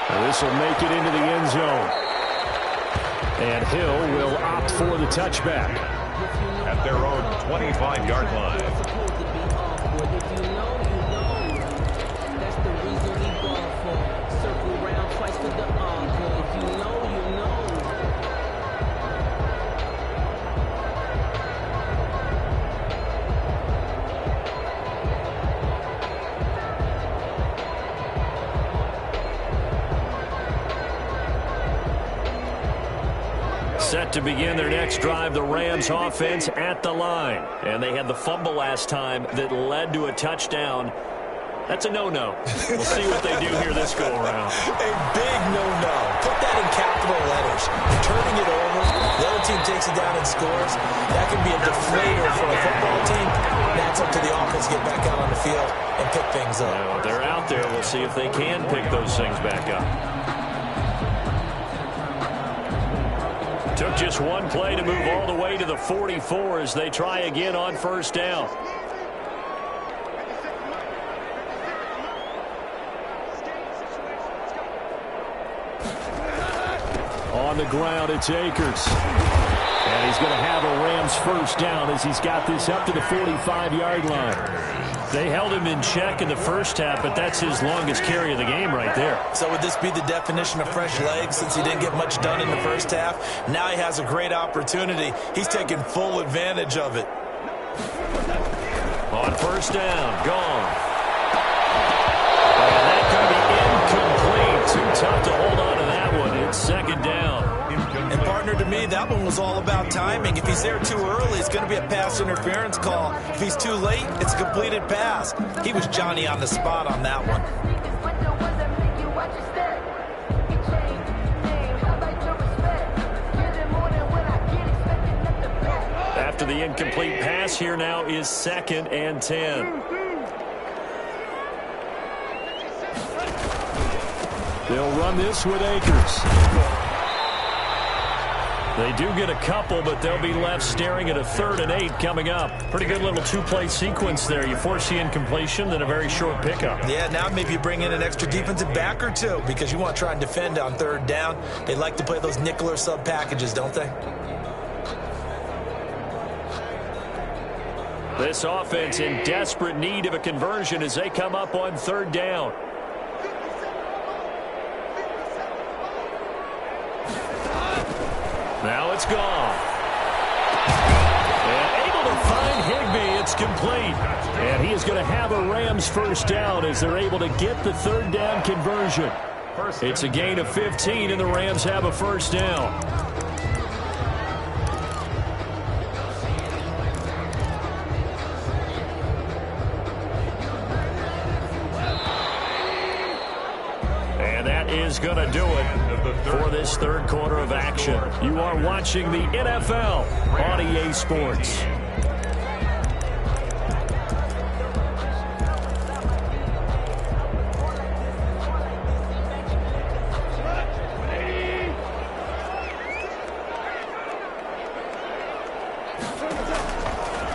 And this will make it into the end zone. And Hill will opt for the touchback. At their own 25-yard line. Set to begin their next drive, the Rams offense at the line. And they had the fumble last time that led to a touchdown. That's a no-no. We'll see what they do here this go-around. A big no-no. Put that in capital letters. Turning it over, the other team takes it down and scores. That can be a deflator for a football team. That's up to the offense to get back out on the field and pick things up. Well, they're out there. We'll see if they can pick those things back up. Took just one play to move all the way to the 44 as they try again on 1st down. On the ground, it's Akers. And he's going to have a Rams first down as he's got this up to the 45-yard line. They held him in check in the first half, but that's his longest carry of the game right there. So would this be the definition of fresh legs since he didn't get much done in the first half? Now he has a great opportunity. He's taking full advantage of it. On first down, gone. And that could be incomplete. Too tough to hold on to that one. It's second down. And partner, to me, that one was all about timing. If he's there too early, it's going to be a pass interference call. If he's too late, it's a completed pass. He was Johnny on the spot on that one. After the incomplete pass, here now is 2nd and 10. They'll run this with Akers. They do get a couple, but they'll be left staring at a 3rd and 8 coming up. Pretty good little two-play sequence there. You force the incompletion, then a very short pickup. Yeah, now maybe you bring in an extra defensive back or two because you want to try and defend on 3rd down. They like to play those nickel or sub packages, don't they? This offense in desperate need of a conversion as they come up on 3rd down. Now it's gone. And able to find Higbee. It's complete. And he is going to have a Rams first down as they're able to get the 3rd down conversion. It's a gain of 15, and the Rams have a first down. And that is going to do it for this 3rd quarter of action. You are watching the NFL on EA Sports.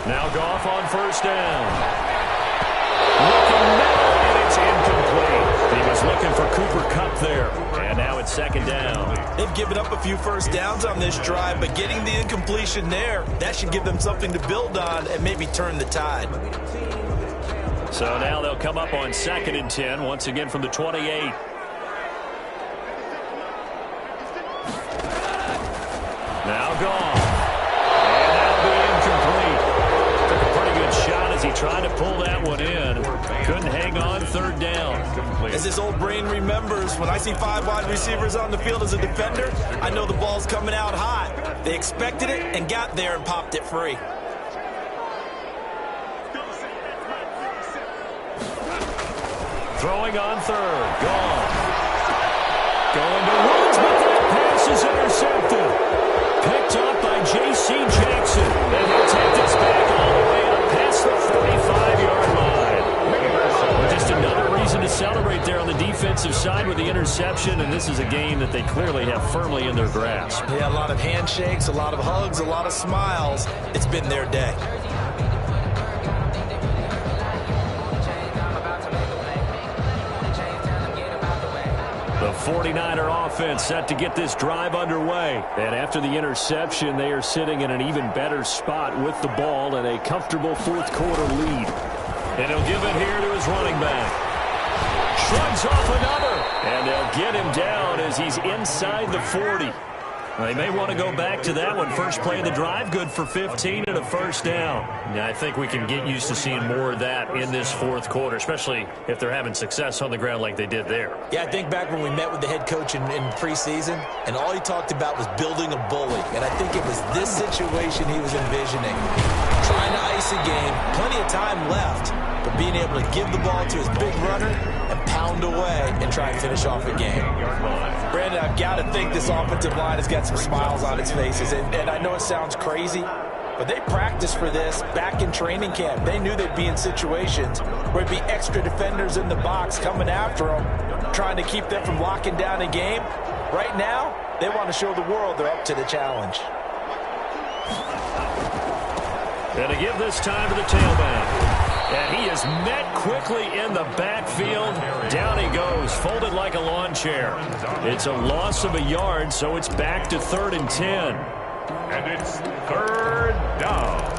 Now Goff on first down. Looking middle, and it's incomplete. He was looking for Cooper Kupp there. And now it's 2nd down. They've given up a few first downs on this drive, but getting the incompletion there, that should give them something to build on and maybe turn the tide. So now they'll come up on 2nd and 10, once again from the 28. Now gone. And that'll be incomplete. Took a pretty good shot as he tried to pull that one in. Couldn't hang on, 3rd down. As this old brain remembers, when I see 5 wide receivers on the field as a defender, I know the ball's coming out high. They expected it and got there and popped it free. Throwing on 3rd. Gone. Going to Woods, but that pass is intercepted. Picked up by J.C. Jackson. And he'll take this back all the way up past the 45-yard line. Just another reason to celebrate there on the defensive side with the interception, and this is a game that they clearly have firmly in their grasp. Yeah, a lot of handshakes, a lot of hugs, a lot of smiles. It's been their day. The 49er offense set to get this drive underway. And after the interception, they are sitting in an even better spot with the ball and a comfortable 4th quarter lead. And he'll give it here to his running back. Shrugs off another. And they'll get him down as he's inside the 40. They may want to go back to that one. First play of the drive, good for 15 and a first down. Yeah, I think we can get used to seeing more of that in this 4th quarter, especially if they're having success on the ground like they did there. Yeah, I think back when we met with the head coach in preseason, and all he talked about was building a bully. And I think it was this situation he was envisioning. Trying to ice a game, plenty of time left, but being able to give the ball to his big runner and pound away and try and finish off a game. Brandon, I've got to think this offensive line has got some smiles on its faces. And I know it sounds crazy, but they practiced for this back in training camp. They knew they'd be in situations where there'd be extra defenders in the box coming after them, trying to keep them from locking down a game. Right now, they want to show the world they're up to the challenge. And to give this time to the tailback. And he is met quickly in the backfield. Down he goes, folded like a lawn chair. It's a loss of a yard, so it's back to 3rd and 10. And it's third down.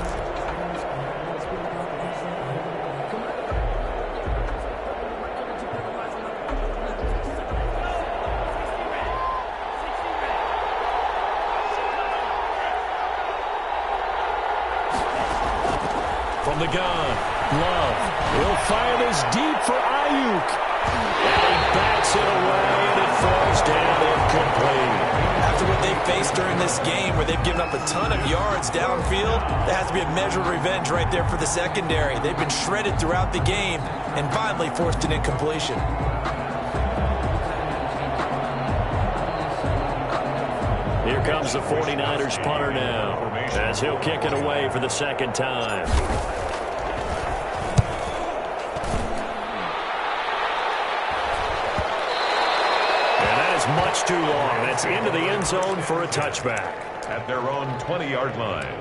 From the gun, Love. He'll fire this deep for Ayuk. And he bats it away, and it falls down incomplete. After what they've faced during this game, where they've given up a ton of yards downfield, there has to be a measure of revenge right there for the secondary. They've been shredded throughout the game and finally forced an incompletion. Here comes the 49ers punter now, as he'll kick it away for the second time. Much too long. That's into the end zone for a touchback. At their own 20-yard line.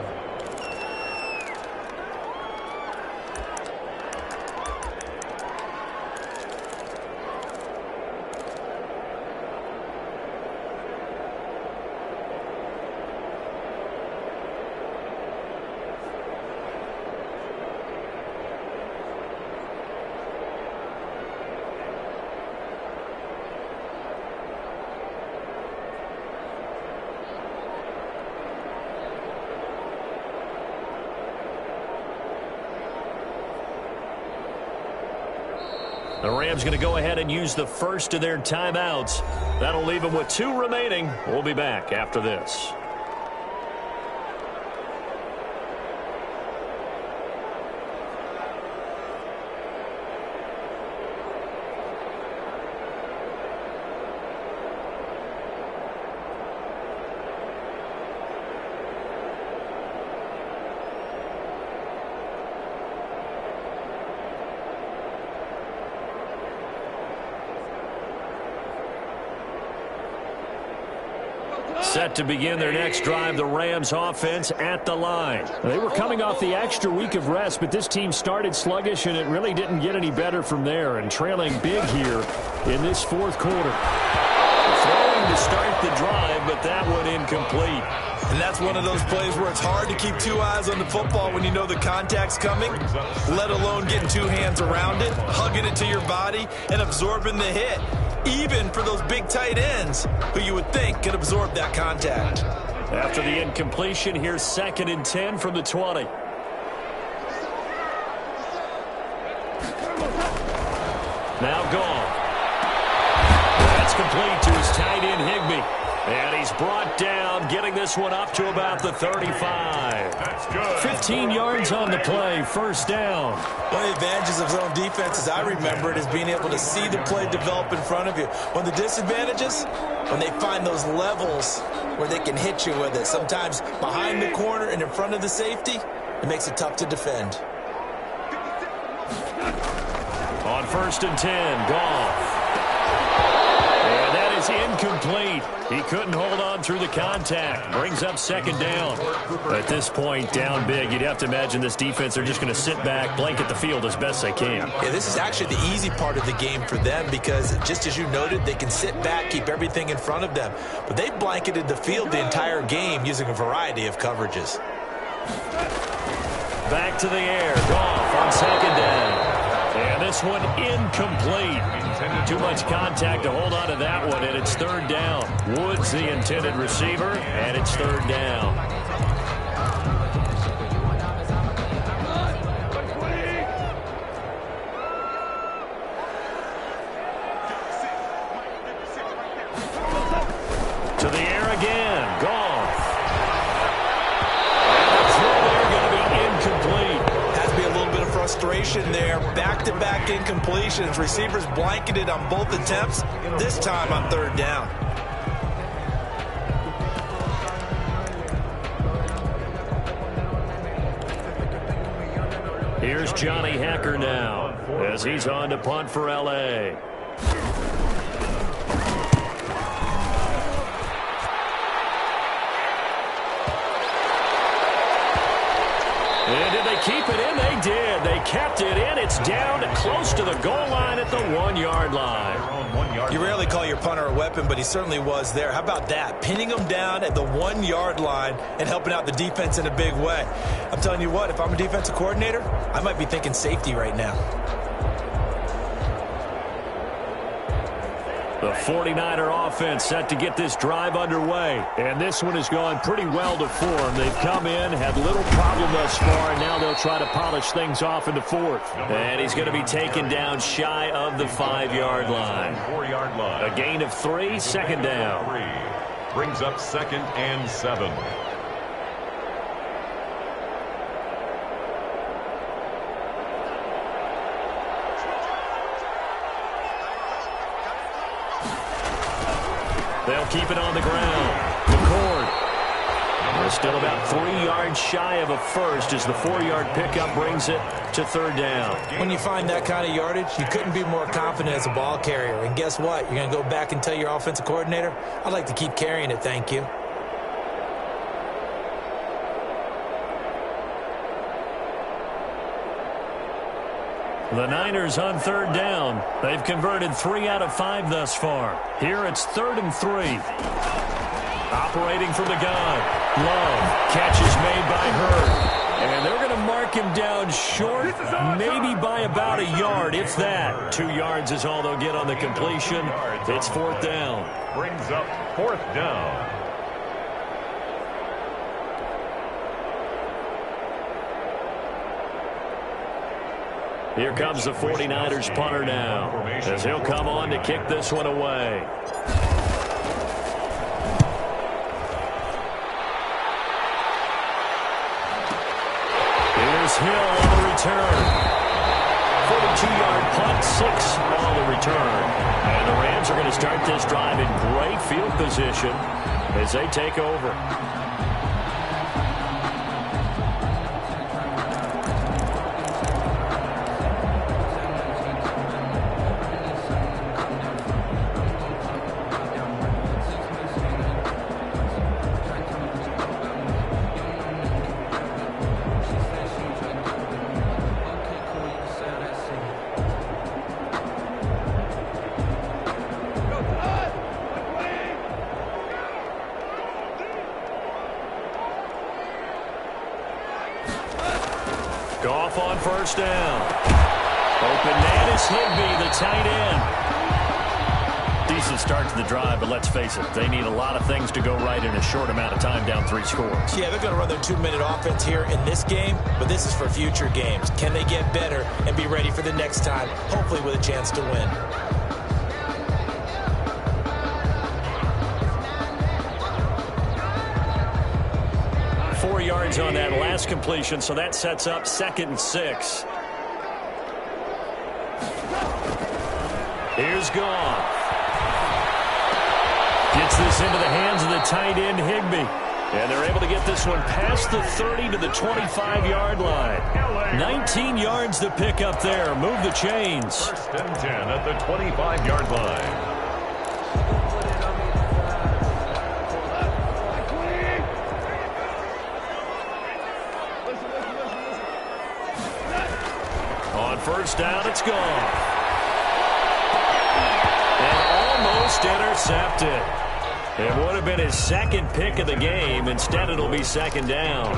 The Rams going to go ahead and use the first of their timeouts. That'll leave them with 2 remaining. We'll be back after this. Set to begin their next drive, the Rams offense at the line. They were coming off the extra week of rest, but this team started sluggish, and it really didn't get any better from there, and trailing big here in this fourth quarter. Throwing to start the drive, but that one incomplete. And that's one of those plays where it's hard to keep 2 eyes on the football when you know the contact's coming, let alone getting 2 hands around it, hugging it to your body, and absorbing the hit. Even for those big tight ends who you would think could absorb that contact. After the incompletion, here's 2nd and 10 from the 20. Now gone. That's complete to his tight end, Higbee. And he's brought down, getting this one up to about the 35. That's good. 15 yards on the play, first down. One of the advantages of zone defense, as I remember it, is being able to see the play develop in front of you. One of the disadvantages, when they find those levels where they can hit you with it, sometimes behind the corner and in front of the safety, it makes it tough to defend. On 1st and 10, Goff. And that is incomplete. He couldn't hold on through the contact. Brings up 2nd down. At this point, down big, you'd have to imagine this defense are just going to sit back, blanket the field as best they can. Yeah, this is actually the easy part of the game for them because, just as you noted, they can sit back, keep everything in front of them. But they've blanketed the field the entire game using a variety of coverages. Back to the air. Goff on 2nd down. And this one incomplete. Too much contact to hold on to that one, and it's 3rd down. Woods the intended receiver, and it's 3rd down. To the air again. Goff. And the throw there going to be incomplete. Has to be a little bit of frustration there. Back-to-back incompletions. Receivers blanketed on both attempts, this time on 3rd down. Here's Johnny Hacker now as he's on to punt for L.A. And did they keep it in? They did. They kept it in. It's down close to the goal line at the 1-yard line. You rarely call your punter a weapon, but he certainly was there. How about that? Pinning him down at the 1-yard line and helping out the defense in a big way. I'm telling you what, if I'm a defensive coordinator, I might be thinking safety right now. The 49er offense set to get this drive underway. And this one has gone pretty well to form. They've come in, had little problem thus far, and now they'll try to polish things off in the fourth. And he's going to be taken down shy of the 5-yard line. 4-yard line. A gain of 3, second down. Brings up 2nd and 7. They'll keep it on the ground. McCord. They're still about 3 yards shy of a first as the 4-yard pickup brings it to third down. When you find that kind of yardage, you couldn't be more confident as a ball carrier. And guess what? You're going to go back and tell your offensive coordinator, I'd like to keep carrying it, thank you. The Niners on third down. They've converted 3 out of 5 thus far. Here it's 3rd and 3. Operating from the gun. Love. Catch is made by Hurd. And they're going to mark him down short, maybe by about a yard, if that. 2 yards is all they'll get on the completion. It's 4th down. Brings up 4th down. Here comes the 49ers punter now, as he'll come on to kick this one away. Here's Hill on the return. 42-yard punt, 6 on the return. And the Rams are going to start this drive in great field position as they take over. Goff on first down. Open man is Higbee, the tight end. Decent start to the drive, but let's face it, they need a lot of things to go right in a short amount of time down 3 scores. Yeah, they're going to run their 2-minute offense here in this game, but this is for future games. Can they get better and be ready for the next time, hopefully with a chance to win? Yards on that last completion, so that sets up 2nd and 6. Here's Goff. Gets this into the hands of the tight end, Higbee. And they're able to get this one past the 30 to the 25-yard line. 19 yards to pick up there. Move the chains. 1st and 10 at the 25-yard line. First down, it's gone. And almost intercepted. It would have been his 2nd pick of the game. Instead, it'll be 2nd down.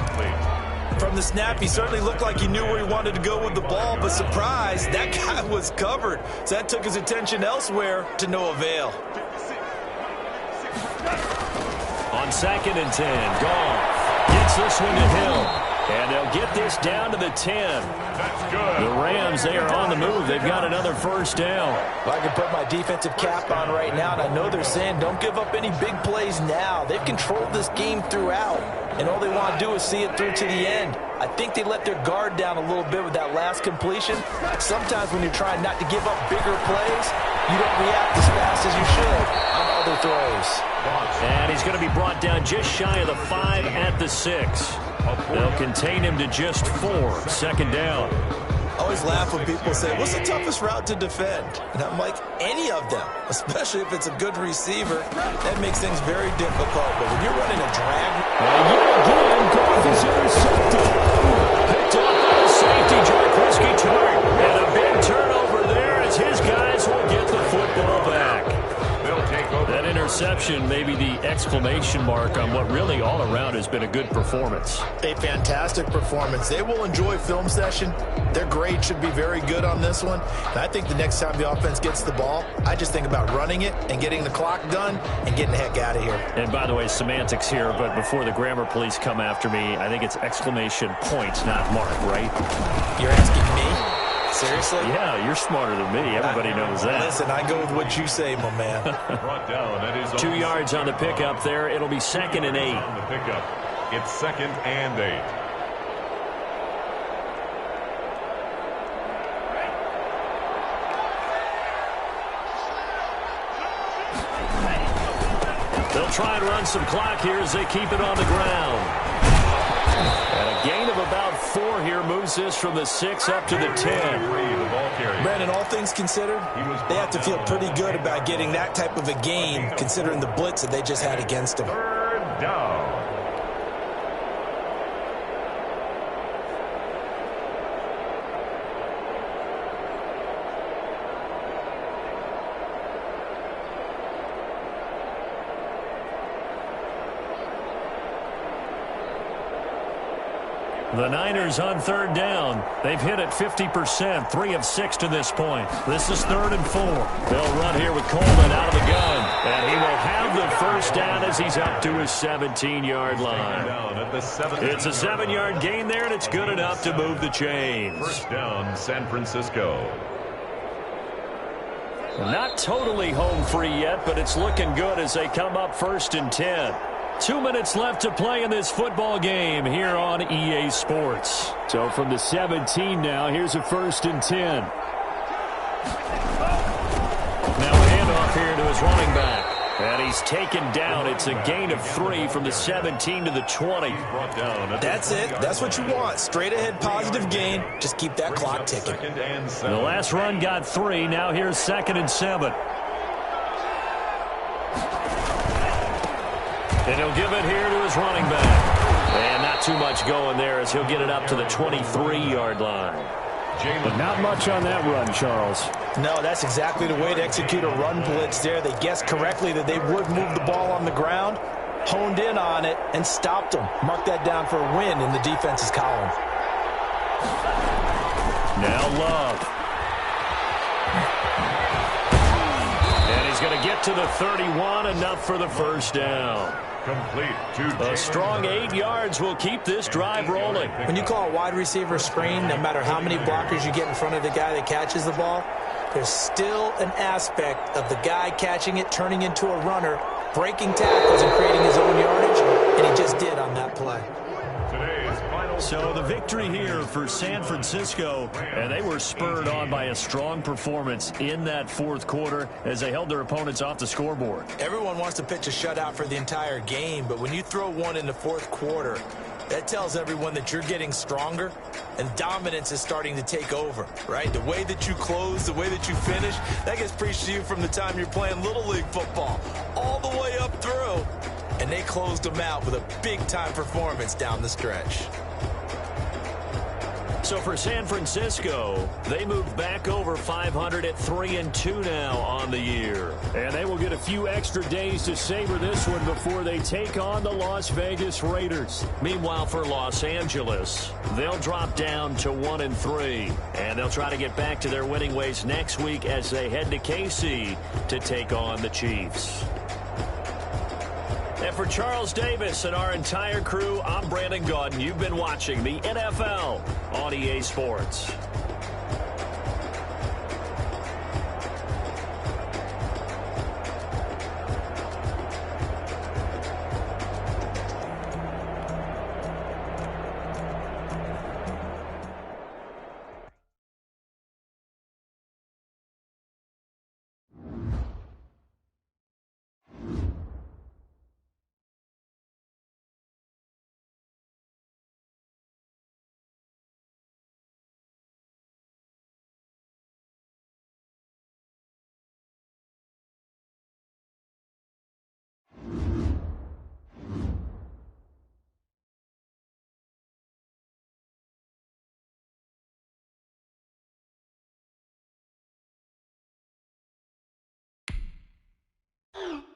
From the snap, he certainly looked like he knew where he wanted to go with the ball, but surprise, that guy was covered. So that took his attention elsewhere to no avail. On 2nd and 10, Goff gets this one to Hill. And they'll get this down to the 10. That's good. The Rams, they are on the move. They've got another first down. Well, I can put my defensive cap on right now, and I know they're saying don't give up any big plays now. They've controlled this game throughout, and all they want to do is see it through to the end. I think they let their guard down a little bit with that last completion. Sometimes when you're trying not to give up bigger plays, you don't react as fast as you should on other throws. And he's going to be brought down just shy of the 5 at the 6. They'll contain him to just 4. 2nd down. I always laugh when people say, what's the toughest route to defend? And I'm like, any of them, especially if it's a good receiver. That makes things very difficult. But when you're running a drag... And yet again, Goff is intercepted. Picked off by the Whiskey Tart. And a big turnover there as his guys will get the football back. They'll take over. That interception may be the exclamation mark on what really all around has been a good performance. A fantastic performance. They will enjoy film session. Their grade should be very good on this one. And I think the next time the offense gets the ball, I just think about running it and getting the clock done and getting the heck out of here. And by the way, semantics here, but before the grammar police come after me, I think it's exclamation point, not mark, right? You're asking me? Seriously? Yeah, you're smarter than me. Everybody knows that. Listen, I go with what you say, my man. Brought down at his 2 own yards on the pickup there. It'll be 2nd and 8. on the pickup. It's 2nd and 8. They'll try and run some clock here as they keep it on the ground. And a gain of about 4 here moves this from the 6 up to the 10. Brandon, all things considered, they have to feel pretty good about getting that type of a gain considering the blitz that they just had against them. 3rd down. The Niners on 3rd down. They've hit it 50%, 3 of 6 to this point. This is 3rd and 4. They'll run here with Coleman out of the gun. And he will have the first down as he's up to his 17-yard line. It's a 7-yard gain there, and it's good enough to move the chains. First down, San Francisco. Not totally home free yet, but it's looking good as they come up 1st and 10. 2 minutes left to play in this football game here on EA Sports. So from the 17 now, here's a 1st and 10. Now a handoff here to his running back. And he's taken down. It's a gain of 3 from the 17 to the 20. That's it. That's what you want. Straight ahead positive gain. Just keep that clock ticking. The last run got 3. Now here's 2nd and 7. And he'll give it here to his running back. And not too much going there as he'll get it up to the 23-yard line. But not much on that run, Charles. No, that's exactly the way to execute a run blitz there. They guessed correctly that they would move the ball on the ground, honed in on it, and stopped them. Mark that down for a win in the defense's column. Now Love. And he's going to get to the 31, enough for the first down. Complete. A strong 8 yards will keep this drive rolling. When you call a wide receiver screen, no matter how many blockers you get in front of the guy that catches the ball, there's still an aspect of the guy catching it, turning into a runner, breaking tackles and creating his own yardage, and he just did on that play. So the victory here for San Francisco, and they were spurred on by a strong performance in that 4th quarter as they held their opponents off the scoreboard. Everyone wants to pitch a shutout for the entire game, but when you throw one in the 4th quarter, that tells everyone that you're getting stronger and dominance is starting to take over, right? The way that you close, the way that you finish, that gets preached to you from the time you're playing Little League football all the way up through, and they closed them out with a big-time performance down the stretch. So for San Francisco, they moved back over 500 at 3-2 now on the year. And they will get a few extra days to savor this one before they take on the Las Vegas Raiders. Meanwhile, for Los Angeles, they'll drop down to 1-3. And they'll try to get back to their winning ways next week as they head to KC to take on the Chiefs. And for Charles Davis and our entire crew, I'm Brandon Gaudin. You've been watching the NFL on EA Sports. it.